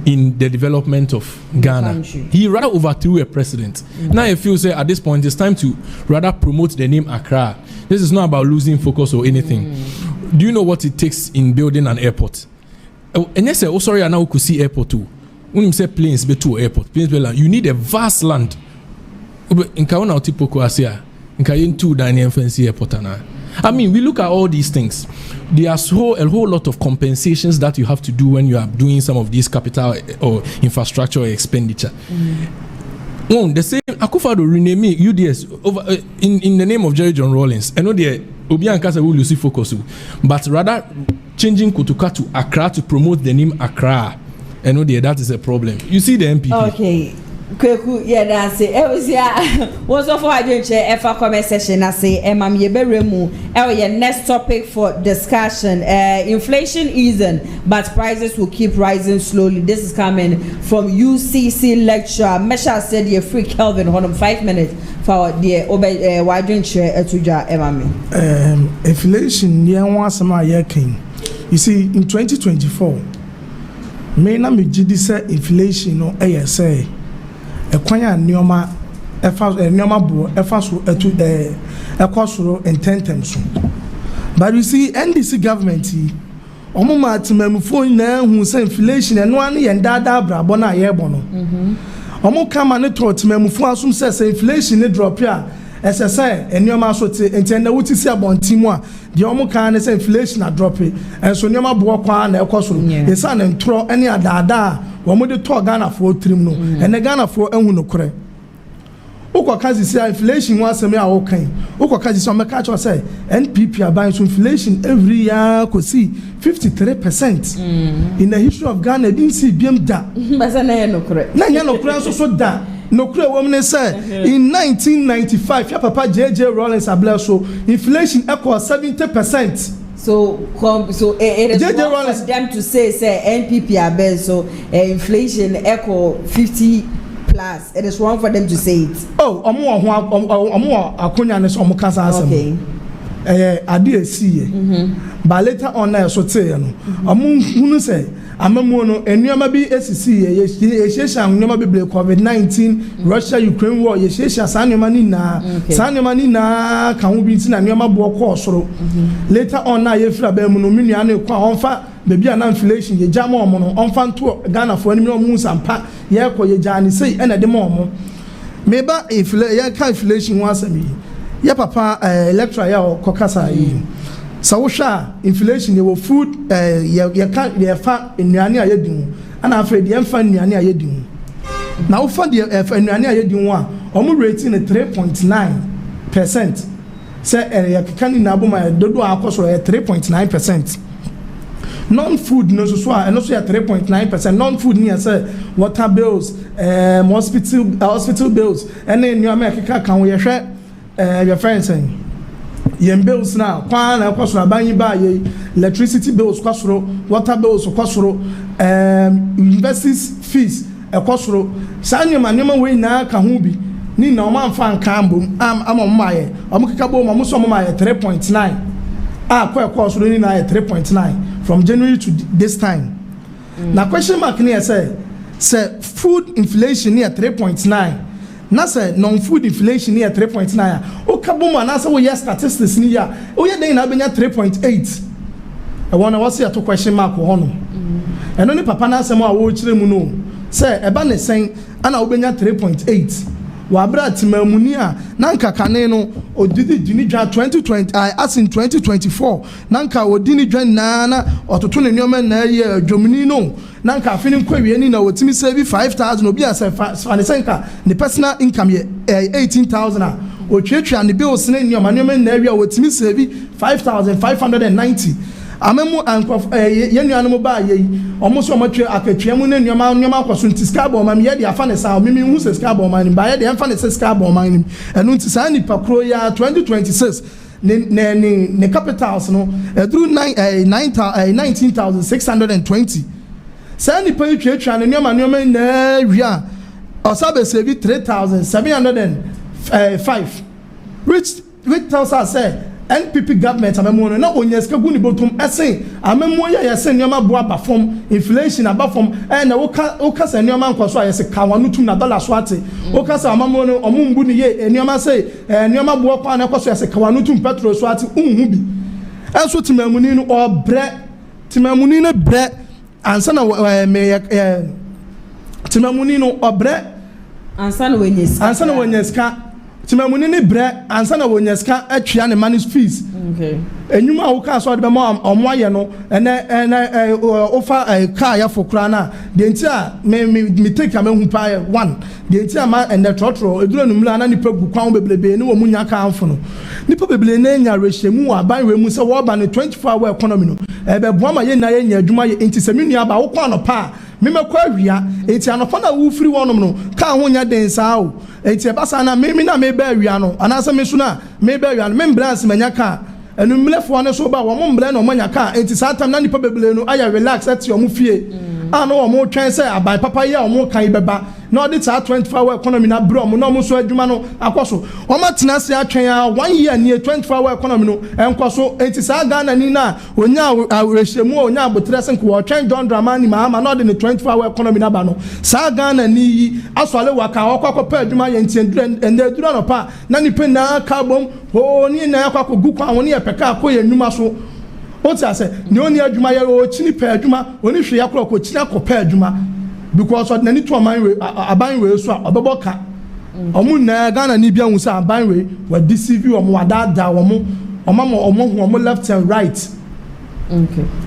in the development of Ghana? He rather overthrew a president. Now I feel say at this point it's time to rather promote the name Accra. This is not about losing focus or anything. Do you know what it takes in building an airport? And yes, sorry, I now could see airport too. When you say planes be to airport, planes be land, you need a vast land. In Kawana Otipoko Asia, in Kayin 2 Daniel Fancy Airport. I mean, we look at all these things. There's a whole lot of compensations that you have to do when you are doing some of these capital or infrastructure or expenditure. The same Akufo-Addo rename UDS over in the name of Jerry John Rawlings. I know the Obiankasa will lose focus, but rather changing Kotoka to Accra to promote the name Accra. I know that is a problem. You see the MPP. Okay. Kweku yeah that's it. Was yeah. What's off for adventure for comment session? I say Emam Yeberemu. Your next topic for discussion. Inflation isn't, but prices will keep rising slowly. This is coming from UCC lecturer. Mesha said you're free Kelvin on 5 minutes for the adventure to ja Emami. Inflation yeah once my year king. You see in 2024, me na me gidi say inflation no say. Ekwanya nioma bo so ekosoro intentem so. But you see NDC government omo matemamfo na hu say inflation eno an ye ndada brabo na ye bo no omo kama ne trotemamfo asum say inflation ne drop ya SSI enioma so te enti na wutisi abontimu a de omo kan ne say inflation na drop enso nioma bo kwa na ekosoro yesa na ntro ene adada womo de to Ghana for trim no ene Ghana for ehun no kore ukwa kazi say inflation wa asem ya wo kan ukwa kazi so meka cho say NPP aban so inflation every year ko see 53% in the history of Ghana didn't see biem da basa na no kore so da no kure woman say in 1995 your papa JJ Rawlings abla so inflation equal 70%. So it is wrong for them to say NPP are bad, so inflation equal 50 plus. It is wrong for them to say it. Oh, akonya ne so kasa asem. ade esi but later on na so te no omo hunu say amamu no enuama bi esisi ye yehyehyɛ nnuama bebre COVID-19 Russia Ukraine war yehyehyɛ saa nnuama ni na ka ho bi nti na nnuama bo kɔ soro later on na yefira ba mu no menua na ekwa onfa bebi ana inflation ye jama omo no onfa nto Ghana fo ani omo sampa ye kɔ ye jani sei ena de mo omo meba inflation wa sami ye papa electoral ya kokasa yi sawusha inflation ye wo food ye fa nnuane a yedin ana afred ye fa nnuane a yedin na wo fa de nnuane a yedin a omo rating 3.9% say ye kan na boma dodo akoso 3.9%. Non-food no so and also 3.9%. Non-food near say water bills, hospital bills, and then your America can we share your friends saying yen bills now, kwan and cost buying by electricity bills, costro, water bills, costro, universities fees, a costro, Sanya Manima way now can be. Ni no man fan cambo, I'm on my Amukabo Mamuso my 3.9. Quite cost really now at 3.9 from January to this time. Now question mark near say food inflation near 3.9. Now say non-food inflation near 3.9. O kabuma na say we hear statistics near. O ye dey na benya 3.8. I wanna what's here to question mark ho. And only papa na say mo a wo chire mu no. Say eba ne sen ana wo benya 3.8. Wabra timamuni a nanka kane no odidi dini dwa 2020 as in 2024 nanka odini dwa na ototo ne nyoma na ye adwomni no nanka afini nkwawie ni na wotimi save 5,000 obi asa fanesenka ne personal income ye 18,000 a otwetwa ne bills ne nyoma na awia wotimi save 5,590 amemu ankof yenuanu ba ye omo so omotwe akatwemu ne nyoma akoso nti skabo ma me ye de afa ne sa mimi hu se skabo ma ni ba ye de emfa ne se skabo ma ni enu nti sa ni pakro ya 2026 ne capitals no through 19,620 sa ni pa twetwa ne nyoma na wia osabe save 3,705 which tells us say NPP government amemo na onyeska gu ni botum ese amemo ya se nyoma bo aba form inflation aba form na woka se nyoma nkoso ayese kawanutum na dollar so ate woka se amemo no omumbu ni ye nyoma se nyoma bo kwa na koso ayese kawanutum petrol so ate unhu bi enso timamuni no obre timamuni ne bre ansa na timamuni no obre ansa na wenyeska timamuni ni bre ansa na wonyeska atwia ne manage fees enyuma wo ka so de be mo omoaye no ene ofa car ya fokra na de nti a me take am hu pa one de nti a ma ene trotro eduro numla na nipa gu kwan beblebe ni wo munya ka amfo no nipa beble na nya rehemu wa ban we mu se wo ba ne 24-hour economy no ebe bo ma ye na ye nya adwuma ye nti se menua ba wo kwa no pa memekwa awia enti anofa na wo firi wonom no ka ho nya den saa o enti e basa na memi na me ba awia no anasa me so na me ba awia no me mbranse manya ka enu mlefo ne so ba wo mo mbre no manya ka enti saa tam na nipa beble no aya relax at yo mo fie ano wo mo twen say abai papa ye wo mo kan beba na odi saa 24-hour economy na bro mo no mo so adwuma no akoso wo matena se atwen a 1 year ni 24-hour economy no enkoso enti saa Ghana ni na onya awrehemu onya abotre senko wo twen John Dramani ma na odi ne 24-hour economy na ba no saa Ghana ni yi asole waka okwa pa adwuma ye enti endura no pa na ni pe na ka bom ho ni na akwa gu kwa woni epeka akoye nnuma so oti ase ni oni adwuma ye o chini pa adwuma oni hwe yakro ko chini akopɛ adwuma because of nani to aban we so obeboka omu na Ghana ni bia hu sa aban we wa deceive omu wadada omu left and right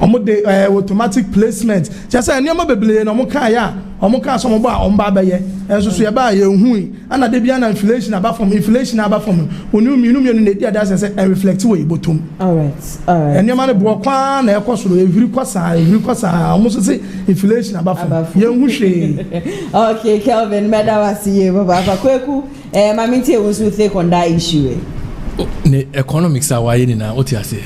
omu de automatic placement just say niam beble na omu kan ya omu kan so omu ba omba beye enso so ye ba ye hu ana de bia na inflation aba from onu mienu ne dia da say reflect we botom all right eniam na bo kwa na ekosoro eviri kwasa omu so say inflation aba from ye hu hwe okay Kelvin medawasi baba akweku mami tie wo so take on that issue ne economics awaye ni na oti ase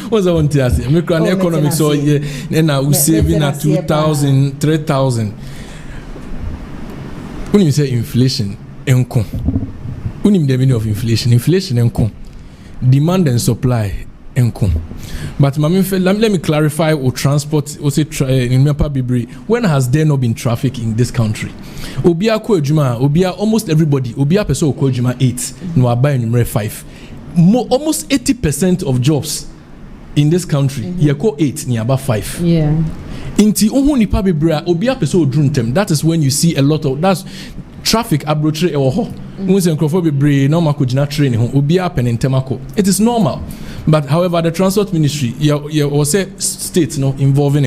what's that one tia ase me kra na economics so ye na we saving na 2,000 3,000 when you say inflation enko unim the meaning of inflation enko demand and supply enko. But let me clarify or transport or say in Mepa Bibri, when has there not been traffic in this country? Obia ko ejuma, obia almost everybody, obia person ko ejuma 8, no abai number 5. Almost 80% of jobs in this country, you ko 8 ni about 5. Yeah. Inti ohu nipa bibra obia person odruntem. That is when you see a lot of that's traffic abrotre e wo ho. Once enkrofo bebre na makojina train ho obia penentemako. It is normal. But however, the transport ministry, you was a state involving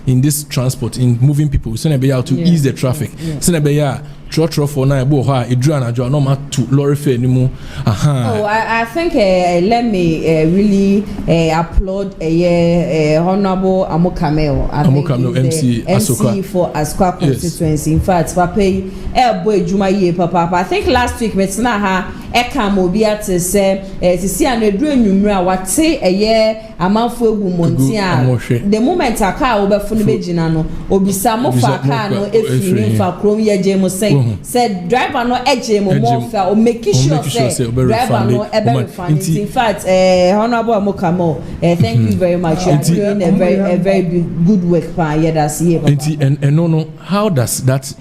in this transport, in moving people, so be to ease the traffic. So be trotro for na ebo ha edruana jo no ma to lorry fare ni mu. Oh, I think let me really applaud Honorable Amokameo. Amokameo MC for Asukwa constituency. In fact, Papa boy Juma ye papa. I think last week we na ha ekam obi ate say to see an edru enwumra wate amanfo egu montia. The moment aka obefo no begina no obisa mo fa aka no efiri fa krom ye jemo say said driver no eje mo mo fa o make sure say driver no ebe refund. In fact, Honorable Amokamo, thank you very much. You are doing a very good work pa here that's here. And no, how does that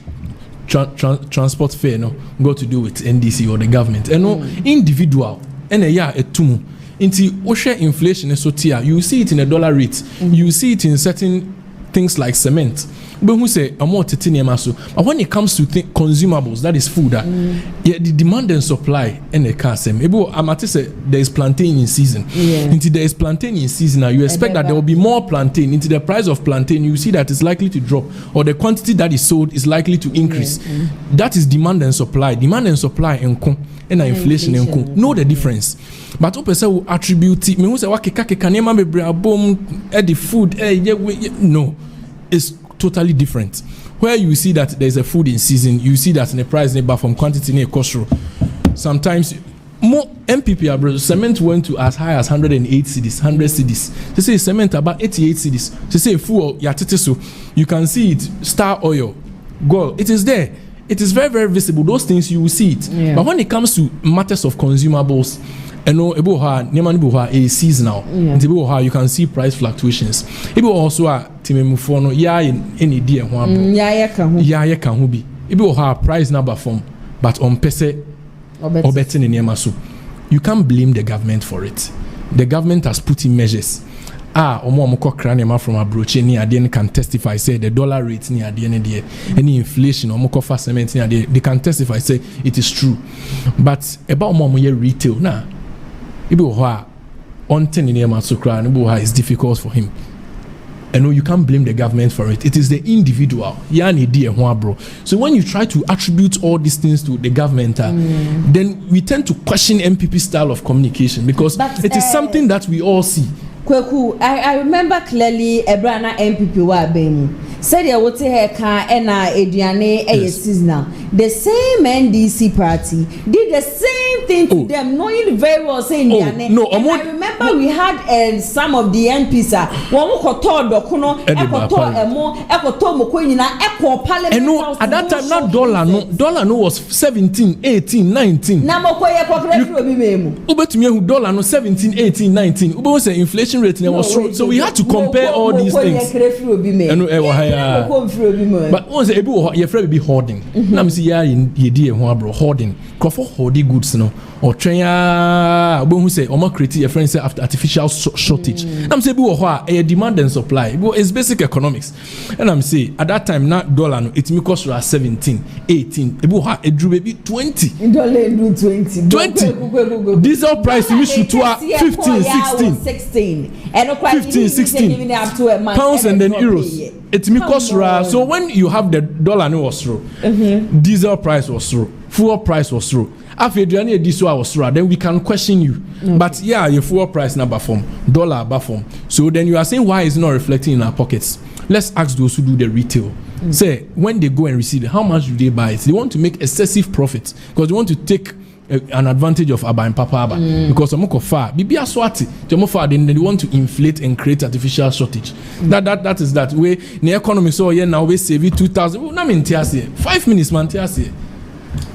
transport fare go to do with NDC or the government? And no individual and a tumu. Into osha inflation so tia, you see it in a dollar rate, you see it in certain things like cement. But who say a more titanium so? But when it comes to consumables, that is food, the demand and supply and the casem. Amati say there is plantain in season. Into there is plantain in season now, you expect that there will be more plantain. Into the price of plantain, you see that it's likely to drop, or the quantity that is sold is likely to increase. That is demand and supply. Demand and supply and inflation and know the difference. But person will attribute it. Me who say wakeka kanema bebre abom the food no, it's totally different. Where you see that there's a food in season, you see that in the price neighbor from quantity near cost. Sometimes more MPP cement went to as high as 108 cedis, 100 cedis. They say cement about 88 cedis. They say fuel so you can see it. Star oil, gold, it is there. It is very, very visible. Those things you will see it. But when it comes to matters of consumables, a seasonal. You can see price fluctuations. Ibo also a timemufono ya any dear one. Ya can who be. Ibo price number form, but on pese or better in Yamasu. You can't blame the government for it. The government has put in measures. Omo kranema from abroad ni adien can testify say the dollar rate ni adien there any inflation omo fa cement ni they can testify say it is true. But about omo retail na it's difficult for him. And no, you can't blame the government for it. It is the individual. So when you try to attribute all these things to the government, then we tend to question MPP style of communication because it is something that we all see. Kweku, I remember clearly Ebrana MPP wa bemu. Said ya wote heka ena eduane seasonal. The same NDC party did the same thing to them, knowing very well saying I remember we had some of the MPs and at that time not dollar no was 17, 18, 19. Dollar no 17, 18, 19. Ube say inflation rate was so we had to compare all these things. But once you afraid be hoarding. Now see ya ye hoarding. Crofo hoarding goods no or trenya who say or create a friend say after artificial shortage. Now say a demand and supply. It's basic economics. And I'm say at that time not dollar no it me cost 17, 18. A drew baby 20. Diesel price we should to 15, 16. 15, 16 pounds and then euros. It's me cost so when you have the dollar no was through, diesel price was through, fuel price was through. After diesel was through, then we can question you. But your fuel price number form, dollar bar form. So then you are saying why is it not reflecting in our pockets? Let's ask those who do the retail. Say when they go and receive it, how much do they buy it? They want to make excessive profits because they want to take an advantage of Aba and Papa Aba because Bibi Aswati, then they want to inflate and create artificial shortage. That is that way. The economy so now we save it 2,000. Na min tiasi 5 minutes man tiasi.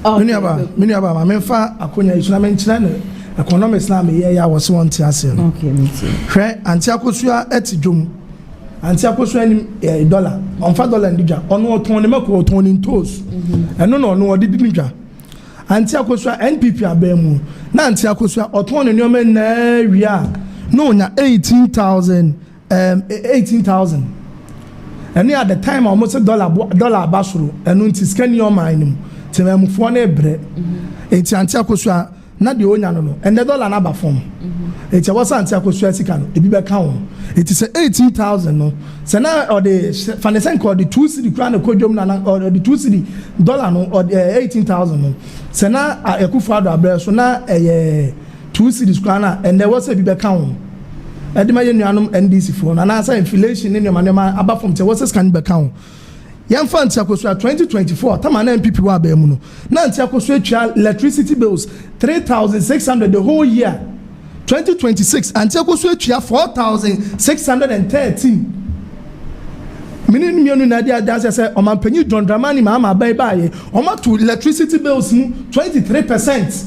Many aba, I mean fa akonya isu na men china economics na me ya was one tiase no okay me too hwe anti akosua eti dwom anti akosua ni dollar onfa dollar ndija ono oton ne mako oton ni toes eno no ono odi dinja anti akosua NPP abemu na anti akosua oton ne nyoma na wia no nya 18,000 and at the time almost dollar basuru eno nti scan your mind temamfo na ebre enti anti akosua na de onya no and the dollar na ba form enti was anti akosua sika no ebi be ka ho enti say 18,000 no say na or the financing called the 2 cedi kra na kodwom na or the 2 cedi dollar no or 18,000 no say na ekufo ado abre so na 2 cedi kra na and there was ebi be ka ho edema ye nuanom NDC fo na na say inflation ne nyoma aba from te was scan be ka ho yamfa ntiakoso 2024 tama na MPP wa ba mu no na ntiakoso atwa electricity bills 3,600 the whole year 2026 ntiakoso atwa 4,613 minimum na dia dance say o man panyi John Dramani ma bai bai o ma to electricity bills mu 23%.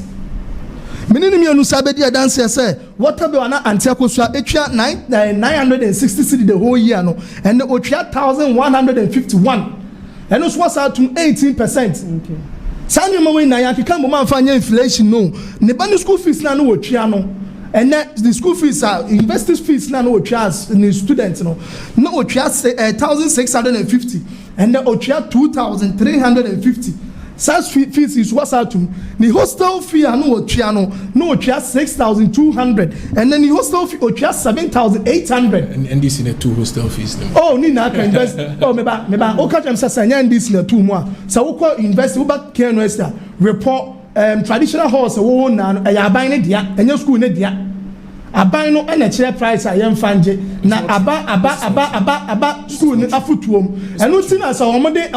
Minimum no sabe dia dance say water bill na ntiakoso atwa 960 cedi the whole year no and the otwa 1,151 and also was out to 18%. Okay. Sani we na ya kika mo man fanya inflation no ne ba school fees na no otwa no and the school fees are university fees na no otwa ni students no otwa 1,650 and the otwa 2,350. Such fees is what's out to the hostel fee no otwa 6,200 and then the hostel fee otwa 7,800 and this in a two hostel fees them. Oh ni na can invest oh me ba o catch am say nya this na two mo so we call invest we back care no report traditional halls wo na ya aban ne dia enya school ne dia aban no na kire price a yem fanje na aba school ne afutuom eno ti na so omode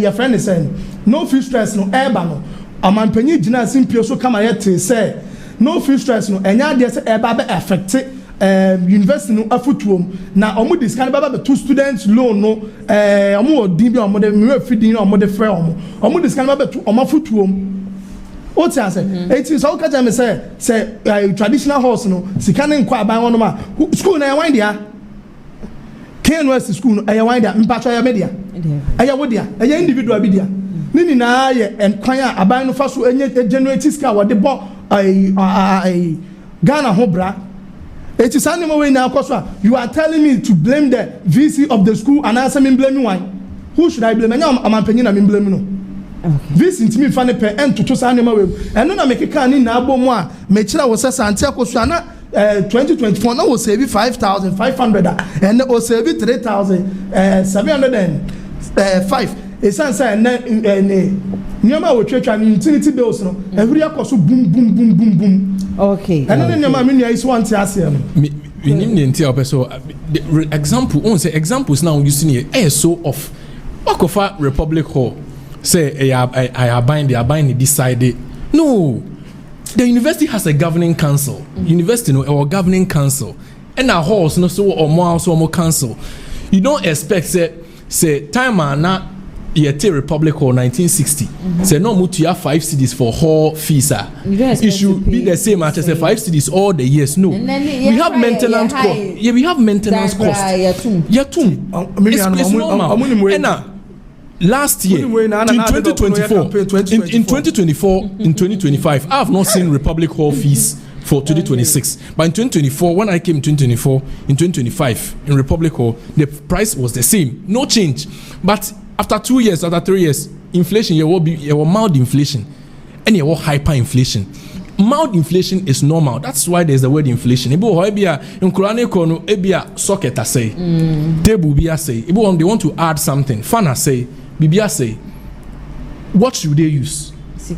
your friend is saying no fee stress no eba no amampanyi gina simpio so kama yete say no fee stress no enya de say eba be affect university no afutuom na omo discount baba be two students loan no omo odin bi omo de me fidin omo de frɛ omo discount baba be two omo afutuom o ti ase it is all kaja me say traditional house no sika ne nkwa aban wono ma school na yawan dia KNWS school no yawan dia mpacho ya media wodia individual bi dia nini na ye enkwan a aban no fa so enye generate ska wo de bo Ghana ho bra. It is animal way now, you are telling me to blame the VC of the school and answer me blaming why? Who should I blame? I'm opinion I'm blaming no. This into me funny per and to choose animal way. And then I make a can in Nabo moi, Mechila was a Santiago Suana 2024 now will save 5,500 and will save 3,705. It's answer and Nyama will church and utility bills no. Every year cost boom. Okay. And then your mammy is one tiasium. We name the entire person. Example, on say examples now you see here. So off. Wakofa Republic Hall. Say I bind decided. No. The university has a governing council. University no or governing council. And our halls no so or more council. You don't expect say time are not Yete Republic Hall 1960. Say no mutu ya 5 cedis for hall fees. It should be the same as 5 cedis all the years. No. We have maintenance cost. Yeah, we have maintenance cost. It's normal. And last year in 2024 in 2025 I have not seen Republic Hall fees for 2026, but in 2024 when I came in 2024 in 2025 in Republic Hall the price was the same, no change. But after 2 years, after 3 years, inflation there will be mild inflation and there will hyperinflation. Mild inflation is normal. That's why there's the word inflation. Ibo hoibia in Qur'an kono ebia socket say table bia say ibo they want to add something fana say bibia say what should they use?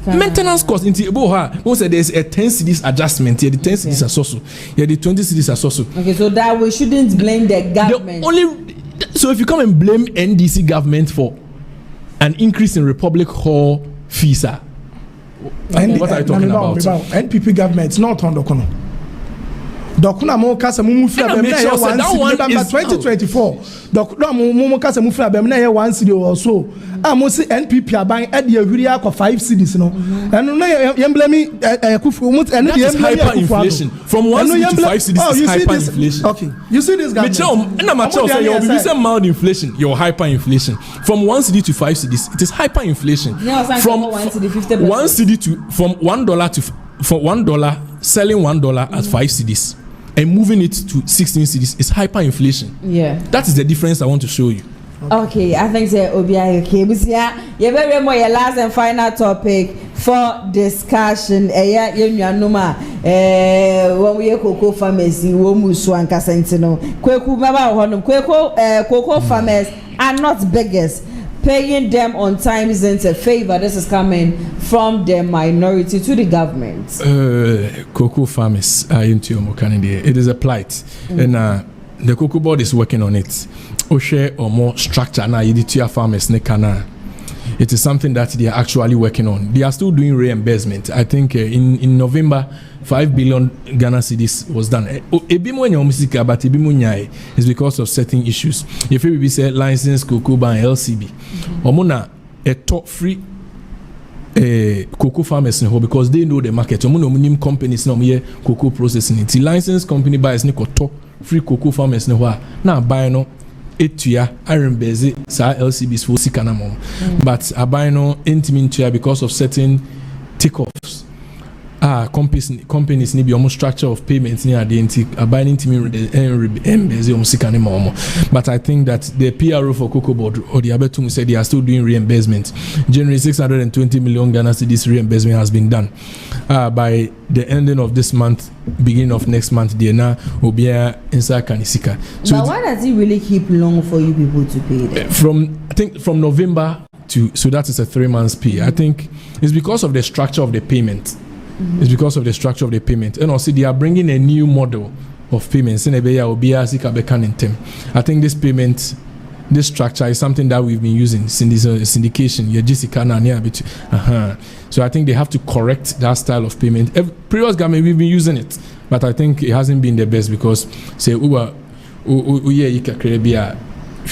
Maintenance cost into Eboha. Who said there's a 10 cedis adjustment here, the 10 cedis are so. Yeah, the 20 cedis are so. Okay, so that we shouldn't blame the government. So if you come and blame NDC government for an increase in Republic Hall fees, what are you talking about? NPP government, not on the corner. Dokuna mo kasa mu free abem na ye 1 November 2024 dokuna mo kasa mu free abem na ye 1 cedi or so mo si NPP aban e de ahuri akọ 5 cedis no eno na ye blame kufu mo eno de hyperinflation from 1 cedi to 5 cedis is hyperinflation. Okay, you see this guy na macho say you be say mild inflation, your hyperinflation. From 1 cedi to 5 cedis, it is hyperinflation. From 1 cedi to from $1 to for $1 selling $1 at 5 cedis and moving it to 16 cedis is hyperinflation. Yeah, that is the difference I want to show you. Okay, I think say Obia okay. Busia, you very more your last and final topic for discussion. Eya yenua numa when we cocoa farmers in Womusu and Casentino. Kweku maba honum cocoa farmers are not beggars. Paying them on time isn't a favor. This is coming from the minority to the government. Cocoa farmers are into your Canada. It is a plight, and the cocoa board is working on it. Share or more structure now. You to your farmers nekana. It is something that they are actually working on. They are still doing reimbursement. I think in November, 5 billion Ghana cedis was done. Ebimo nya omusika, but ebimo nya is because of certain issues. If we say license cocoa ban LCB, omuna a top free cocoa farmers because they know the market. Omuna omunim companies na omuye cocoa processing. It license company buys ni top free cocoa farmers na buy no. Etuya RMBZ sa LCBs for sikana mom, but abino intimintia because of certain takeoffs. Companies need be almost structure of payments near the abiding but I think that the PRO for Cocoa Board or the Abetung said they are still doing reimbursement. Generally 620 million Ghana cedis reimbursement has been done by the ending of this month, beginning of next month. The now will be inside Kanisika. So but why does it really keep long for you people to pay them? From November to, so that is a 3 months pay. I think it's because of the structure of the payment. It's because of the structure of the payment. And also they are bringing a new model of payments. I think this payment, this structure is something that we've been using since syndication. So I think they have to correct that style of payment. Previous government, we've been using it, but I think it hasn't been the best because say if you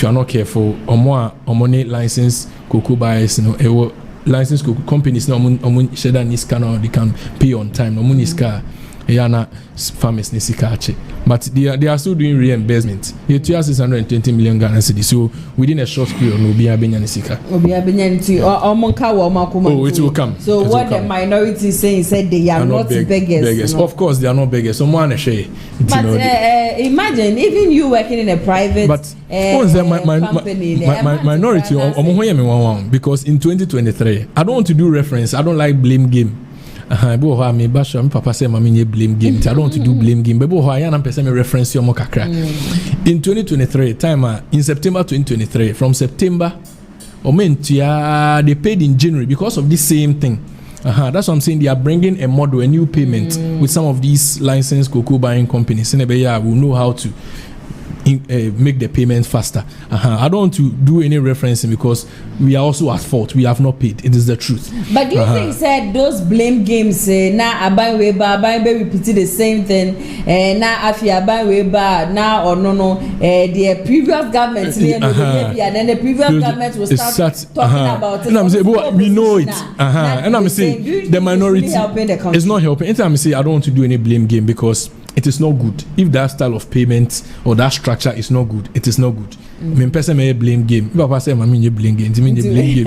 are not careful, or more money license cocoa buyers, license companies no sheda niska no they can pay on time no niska yana farmers nisika ache, but they are still doing reimbursement. It 620 million Ghana cedis, so within a short period no be abenya nisika it will come. So it what the minority is saying said they are not beggars. Of course they are not beggars. Someone share. But imagine even you working in a private company, my minority because in 2023 I don't want to do reference. I don't like blame game. Papa say blame game. I don't want to do blame game. Reference in 2023 time in September 2023 from September they paid in January because of this same thing. That's what I'm saying. They are bringing a model, a new payment with some of these licensed cocoa buying companies. And we know how to make the payment faster. I don't want to do any referencing because we are also at fault. We have not paid. It is the truth. But do you think said those blame games now abai repeated the same thing now afia abai weba now or no the previous government and then the previous government will start talking about it. And I'm saying we know it. And I'm saying the minority is not helping. Anytime I say I don't want to do any blame game because it is not good. If that style of payment or that structure is not good, it is not good. I mean, person may blame game. Papa say, "I mean, you blame game." Blame game.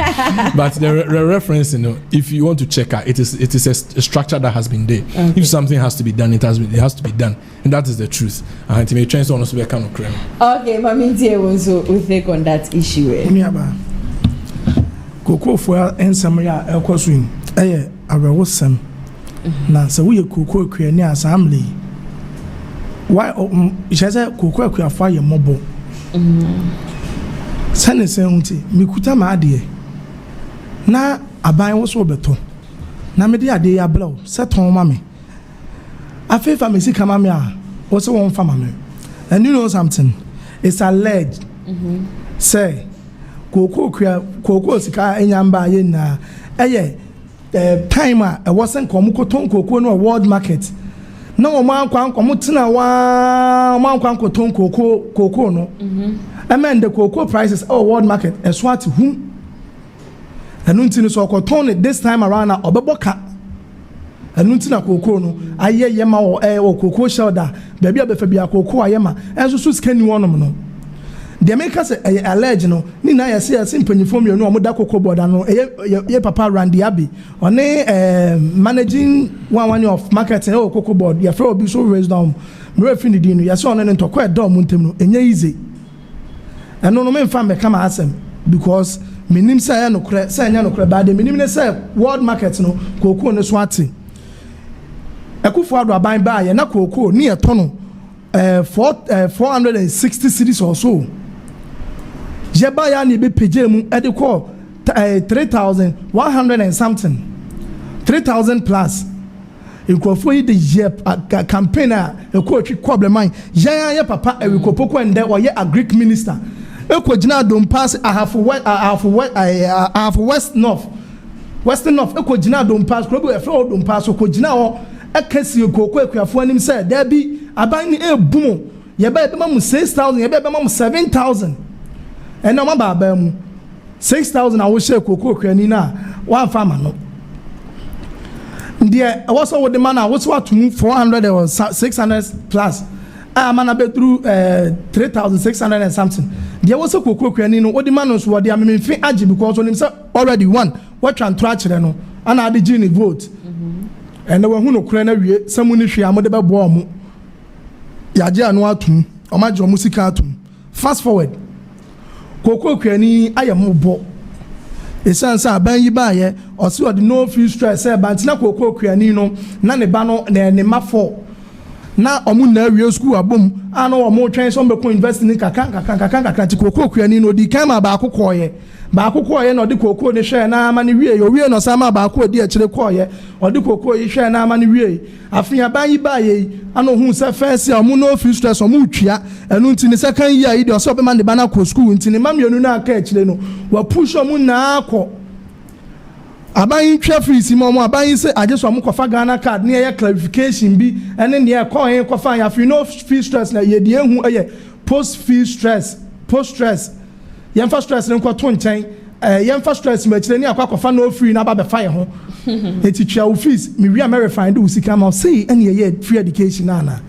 But the reference, if you want to check out, it is a structure that has been there. Okay. If something has to be done, it has to be done, and that is the truth. And to make change on us, we kind of crime. Okay, Mami Tie also we take on that issue. Cocoa for ensamria elkwaswin. Awewosem. Na so we cocoa create assembly. Why isaza cocoa kwa ye mobo. Sane senti mikuta ma ade na aban wo so beto na me de ade ya blow seton ma me afi pharmacy kama me a wo so won fa ma me. And you know something, it's alleged say cocoa sika enyamba ye na time a wasn't komuko ton cocoa no world market na ọmọ ankwa ọmọ tena wa ọmọ ankwa koton cocoa no and the cocoa prices world market eswat hu enu ntini so koton it this time around na obeboka enu ntina cocoa no aye yema o cocoa shelter baby abefa bia cocoa ayema enso so skani wonom no the make say allege no ni na yesi mpanyifo mienu omoda cocoa board no ye papa Randy Abi one managing one of marketing cocoa board ye fro obi so raise down me refini di no yesi ono ne ntokwa edo mu ntem no enye easy eno no me mfa me kama asem because minim say no kre say nya no kre ba de minim ne say world market no cocoa no so ati ekufo ado aban ba ye na cocoa ni etono 460 cities or so jeba ya ni be peje mu e de call 3,100 and something 3,000 plus ikofo yi de campaign a ekọ twi problem ya papa ewikopoko ende wo ye agric minister ekọ gina don pass western north ekọ gina don pass krobo efe don pass ekọ gina ho ekasi ekoko ekuafo anim say there be aban ni ebum ye ba be mamu 6,000 ye ba mamu 7,000 and na ma ba mu 6,000 awo share ekoko kwani na one farmer no there was with the man what's what 400 or 600 plus man be through 3,600 and something there was a cocoa kwani no what the man was what the me fin agi because on himself already won what tran track no and I the gene vote and we hu no kura na wie samuni hwe amode be bo omo yaje anu atum o ma je musika atum fast forward cocoa kwani ayemo bo esansa aban yi ba ye o se o de no feel stress e ba ntina cocoa kwani no na ne ba no na ne mafo na omu na awie school abom ana omu twen so mbeko invest ni kaka ti cocoa kwani no di kan ma ba akokoye na odi cocoa ne hwe na ama ne wie yo wie no sama ba akọ di akire koye odi cocoa yi hwe na ama ne wie afia ban yi ba ye ana hu se first omu no feel stress omu twia enu ntini second year yi de so be man de bana ko school ntini mamienu na aka akire no wa push omu na akọ aban twa fees mo aban say ajeso am kofa Ghana card ne ye clarification bi ene ne ye coin kofa ya fi no fee stress na ye de ehu ye post stress yemfa stress ne ko to nchen yemfa stress ma chire ne akwa no free na ba be fa ye ho eti twa wo fees me wi am refine do sika ma say ene ye free education na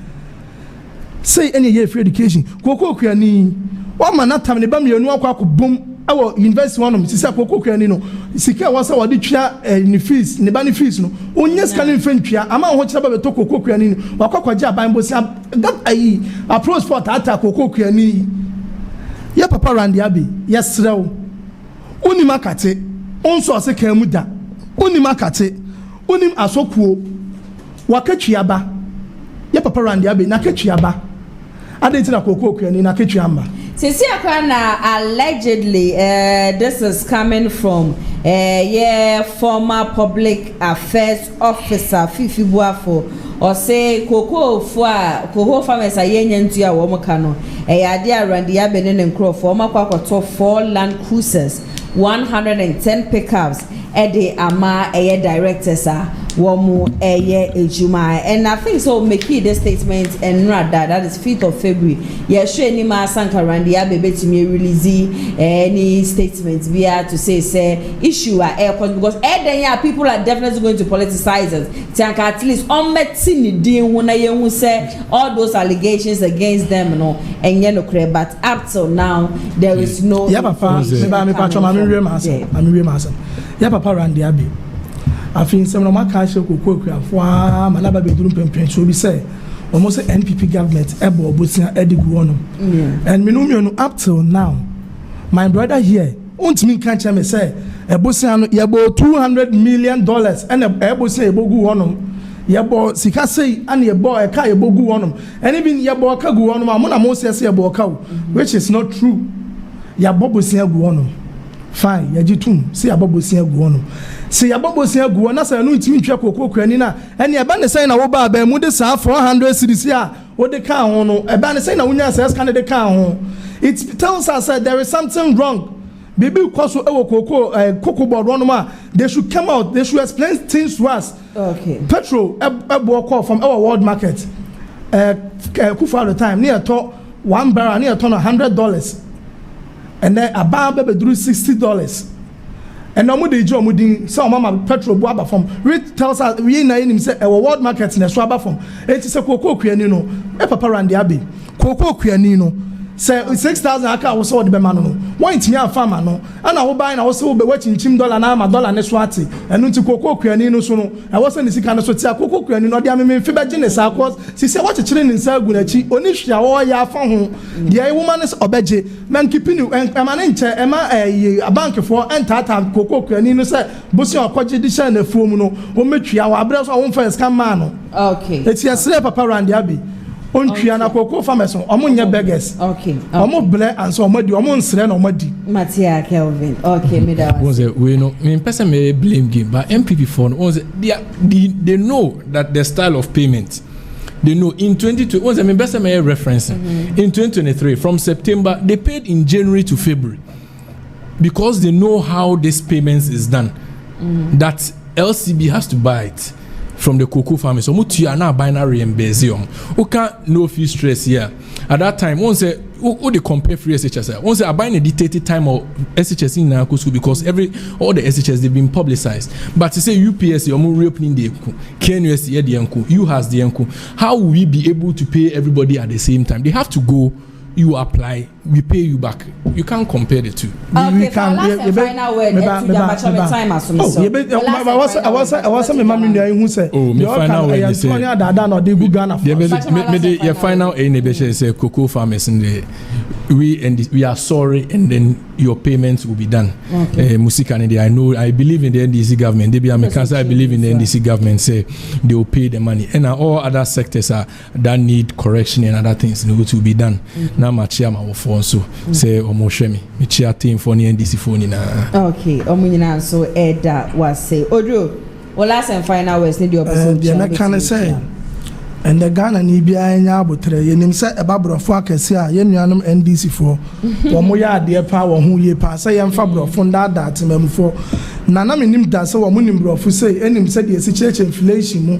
say ene ye free education koko kuani wa ma na tam ne ba mienu akwa bom awo university one sisi akoko kwani no sika wasa wadi twa ni fees ne ba ni fees no onye sika ni fentwa ama ho kira ba beto koko kwani no wakokwaje aban bo si that ayi approach for ata koko kwani ya papa Randy Abi yesrew oni makate onso ase kan mu da oni makate oni asokuo wakatwiaba ya papa Randy Abi na katwiaba adenti na koko kwani na katwiamba. Sisi akwana allegedly this is coming from former public affairs officer Fifi Buafo or say cocoa farmers ayenye ntu a wo mka no ade Randy Abi ne nkro for makwakoto 4 land cruisers 110 pickups ede ama directors womu ejuma and I think so make this statement and that is 5th of February sure any ma sanka Randy Abi betimi release any statements we are to say issue because people are definitely going to politicize it think at least on metini din hu na yehu say all those allegations against them no enye no credit but up till now there is no papa Randy Abi afin sem no maka she kokoko afo manaba beduru pempen so bi say almost NPP government ebo obosia edigu wono and minumio up till now my brother here untimi kan che me say ebosia no yebo $200 million and ebosia ebogu wono yebo sika sei and yebo eka ebogu wono and even yebo ka gu wono mo na mo say yebo ka which is not true yebo bosia gu wono fine yajitum see yebo bosia gu wono se yabobosia guo na sa no ntimi twa kokoko kwani na ene eba ne sai na wo ba ba mu de sa 400 cedis a wo de ka ho no eba ne sai na wonya sa scan de ka ho it tells us that there is something wrong Baby because cocoa board one they should come out, they should explain things to us. Okay. Petrol walk from our world market. Kufa at the time near to 1 barrel near ton $100. And then a bar baby drew $60. And no more the job with some mama petrol boaba from Rich tells us we na him say our world market in a swaba from it is a cocoa quianino e papa randi abi cocoa quianino say 6,000 aka was all the man no one to me a farmer no and I will buy na also be watching $10 na ma dollar ne swati and unto cocoa quianino so no I was in the sika na so tia cocoa quianino dia me fi be gine sa cause she say what chire ni nsa gu na chi oni hwia wo ya fa ho dia woman is obeje man keeping you and nche e ma a bank for entata cocoa quianino say bosi okoje di sha na fuom no wo metwia wa abre so wo fa scam man no okay it's your papa randi abi on na cocoa farmers omo nye beggars okay omo ble and so omo di omo nsre na omo di Matia Kelvin okay me that was we know me person may blame game but MPP for they know that the style of payment they know in 2020 was me person may reference in 2023 from September they paid in January to February because they know how this payments is done that LCB has to buy it from the cocoa farmers. So mutu ya na binary embezzium. Uka no fee stress here. At that time, one say who they compare free SHS. One say I buy a dictated time of SHS in Napo because all the SHS they've been publicized. But to say UPS you are reopening the KNUS the uncle, you has the uncle. How will we be able to pay everybody at the same time? They have to go. You apply, we pay you back. You can't compare the two. Okay, we can. Final word. Time as well. I was my mom who said, "Oh, my final word is your final end. Say cocoa farmers in the we are sorry, and then your payments will be done. Musika and I believe in the NDC government. I believe in the NDC government. Say they will pay the money, and all other sectors that need correction and other things will be done. Now my chairman will phone so say omoshemi me chair team for the NDC phone na okay omunyina so Eda was say Odo well last and final words need your person the can say and the Ghana ni bia nya abotre yenim say ebabrofo akese a yenuanom NDC for wo ya de pa wo hu ye pa say yemfa brofo nda atemamfo na menim da say wo nim brofo say enim say de inflation mu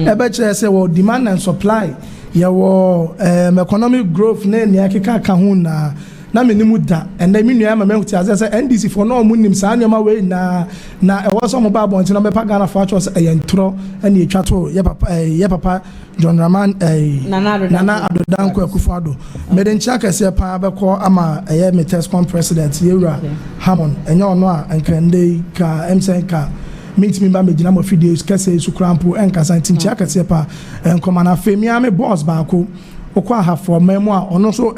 ebe kire say wo demand and supply yawo economic growth na akeka ka ho na menim da and then menua ma mehuti as say NDC for no munim sa nyoma we na e was some ba bonti na be pa Ghana for chos eyentro na etwato ye papa John Raman Nana Adodanko Akufo-Addo meden chaka se pa be ko ama eye Metescom president Yewura Hammond enye ono a enkande ka MSNK meet me ba megina mo videos kase su krampo enkasa ntinchi akase pa enkoma na femia me boss ba ko okwa ha for memo a ono so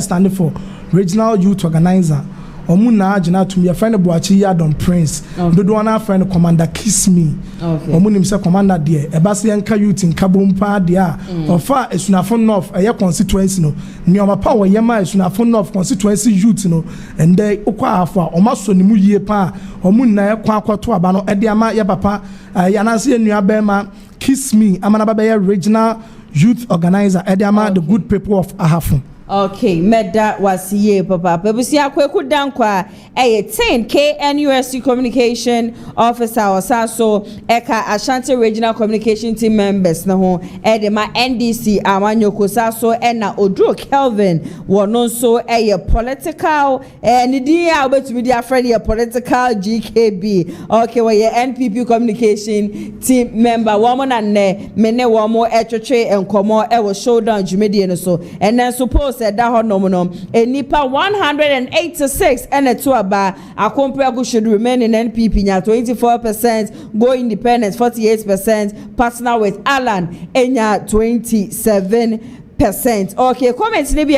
stand for regional youth organizer omu na agina to me friend Boachi Yadon Prince dodo na friend commander Kiss Me omu nim se commander there e ba se enka youth in kabompa there ofa esunafo north eye constituency no ni o mapa wo yema esunafo north constituency youth no and then okwa afo o maso ni mu yie pa omu na e kwa akwato aba no e de ama ye papa ya na se enua ba ma Kiss Me amana ba be regional youth organizer Edama the good people of Ahafun. Okay, Meda was ye papa. Pebusi akweku dankwa 10 KNUSC communication officer osaso eka Ashanti regional communication team members na ho edema NDC amanyoko saso ena Odro Kelvin wono so political nidi a obetumi dia friend ye political GKB. Okay, we ye NPP communication team member woman and mene womo etwetwe enkomo e wo showdown jumedie no so and then suppose said that honomonom nipa 186 and a tuaba akompragu should remain in NPP nya 24% go independent 48% partner with Alan enya 27%. Okay, comment maybe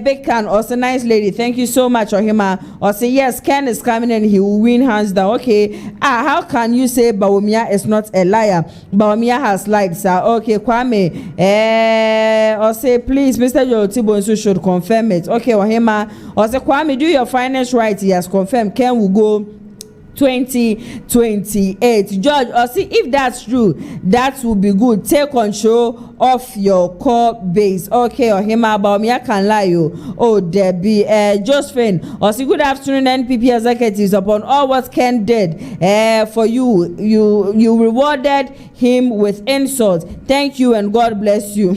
big can also nice lady. Thank you so much, Ohima. Or say yes, Ken is coming and he will win hands down. Okay. How can you say Bawumia is not a liar? Bawumia has lied, sir. Okay, Kwame. Or say please, Mr. Oti Bonsu should confirm it. Okay, Ohima. Or say Kwame, do your finance right. He has confirmed. Ken will go 2028. George, or see if that's true, that will be good. Take control of your core base. Okay, or him about me, I can lie you. Oh, Debbie, Josephine, or see good afternoon, NPP executives, upon all what Ken did for you. You rewarded him with insults. Thank you and God bless you.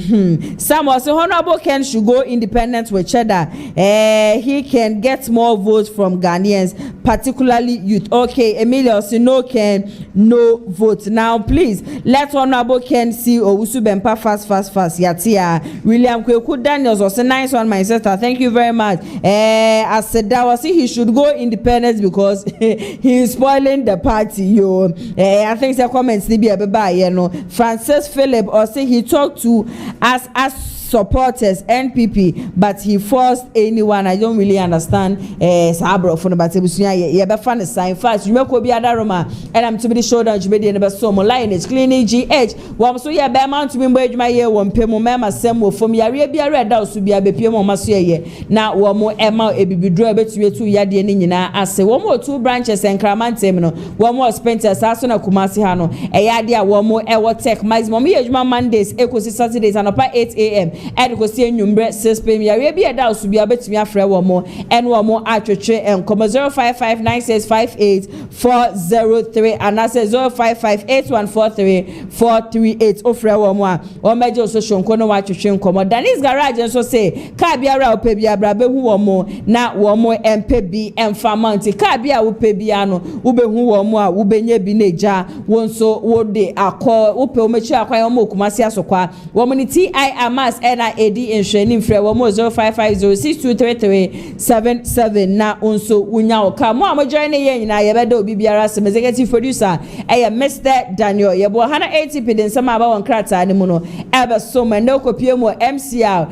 Some was Honorable Ken should go independent with Cheddar. He can get more votes from Ghanaians, particularly youth. Okay, Emilio, so no Ken, no vote. Now, please, let Honorable Ken see Owusu Bempa fast. Yatia. William Kweku Daniels was a nice one, my sister. Thank you very much. I said that was he should go independent because he is spoiling the party. Yo, I think the comments be a baby. You know, Francis Philip or say he talked to us as supporters NPP, but he forced anyone. I don't really understand. Sabro for the Batibusia, yeah, but fun sign fast. You make be other Roma, and I'm to be the shoulder, you made in the so lineage, clinic GH. One so yeah, bear mount to be my year, one pemo mema semo from Yarabia red house to be a bepimo masia. Now, one more Emma, a baby draw bet you 2 yadi and I say one more 2 branches and Cramantemino, one more Spencer, Sasuna Kumasi Hano, a yadia, one more Ewa Tech, my mommy, Mondays, Ecosi Saturdays, and about 8 a.m. and go see number 6 p.m. ya be a house to be a bit me afre one more and one more atwetre and 0559658403 and I say 0558143438 ofre one more or major social kono atwetre nkomo Danis garage and so say car biara ope bia bra be hu one more na one more MPB emfamant car bia ope bia no ube hu one more ubenye bi neja won so wo de akọ ope o mechi akwa yo mo kumasi asokwa wo mini TI amas na AD insurance frɛ wo mo 0550623377 na onso wunya oka mo amjoin ne yen na yebeda obi biara sem executive producer Mr. Daniel yebo hana 80 pidin sama aba won krata ne mu no ebe so ma na kopie mo MCR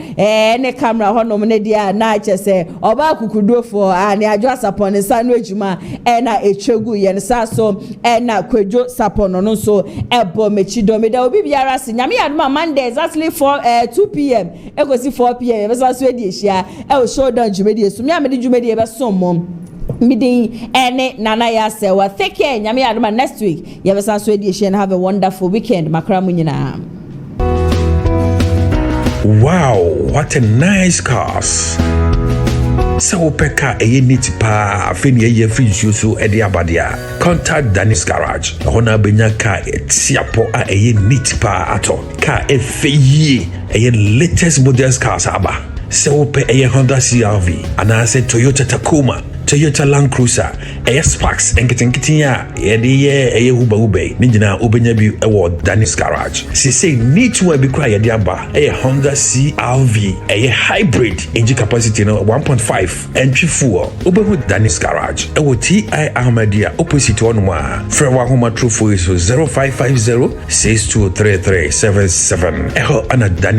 ne camera honom ne dia na chese oba kukudofo ne adwo sapon sa no adwuma na etwegu yen sa so na kwadwo sapon no so ebo mechido me da obi biara se nyame aduma Monday exactly for 2 p.m. Ego si 4 p.m. Ebe so edi ehia e o show down jumedi esu me amedi jumedi ebe so mom midi ene nana ya se wa take care nyame aduma next week ye be so edi ehia and have a wonderful weekend makra mu nyina. Wow, what a nice cars. So peka eye neat pa afeni eye free so edi abadia. Contact Danis Garage. Hona benya ka etiapo a eye neat pa ato. Ka efeye eye latest models cars aba. So pe eye Honda CR-V ana se Toyota Tacoma, Toyota Land Cruiser, Sparks enketenketin ya eye huba ube ni nyina obenya bi ewo Danis Garage. Say need to be cry ade aba Honda CR-V hybrid engine capacity no 1.5 entry fuel obehu Danis Garage ewo TI Ahmadiyya opposite onwa frewa homa true for 0550 623377 ana Danis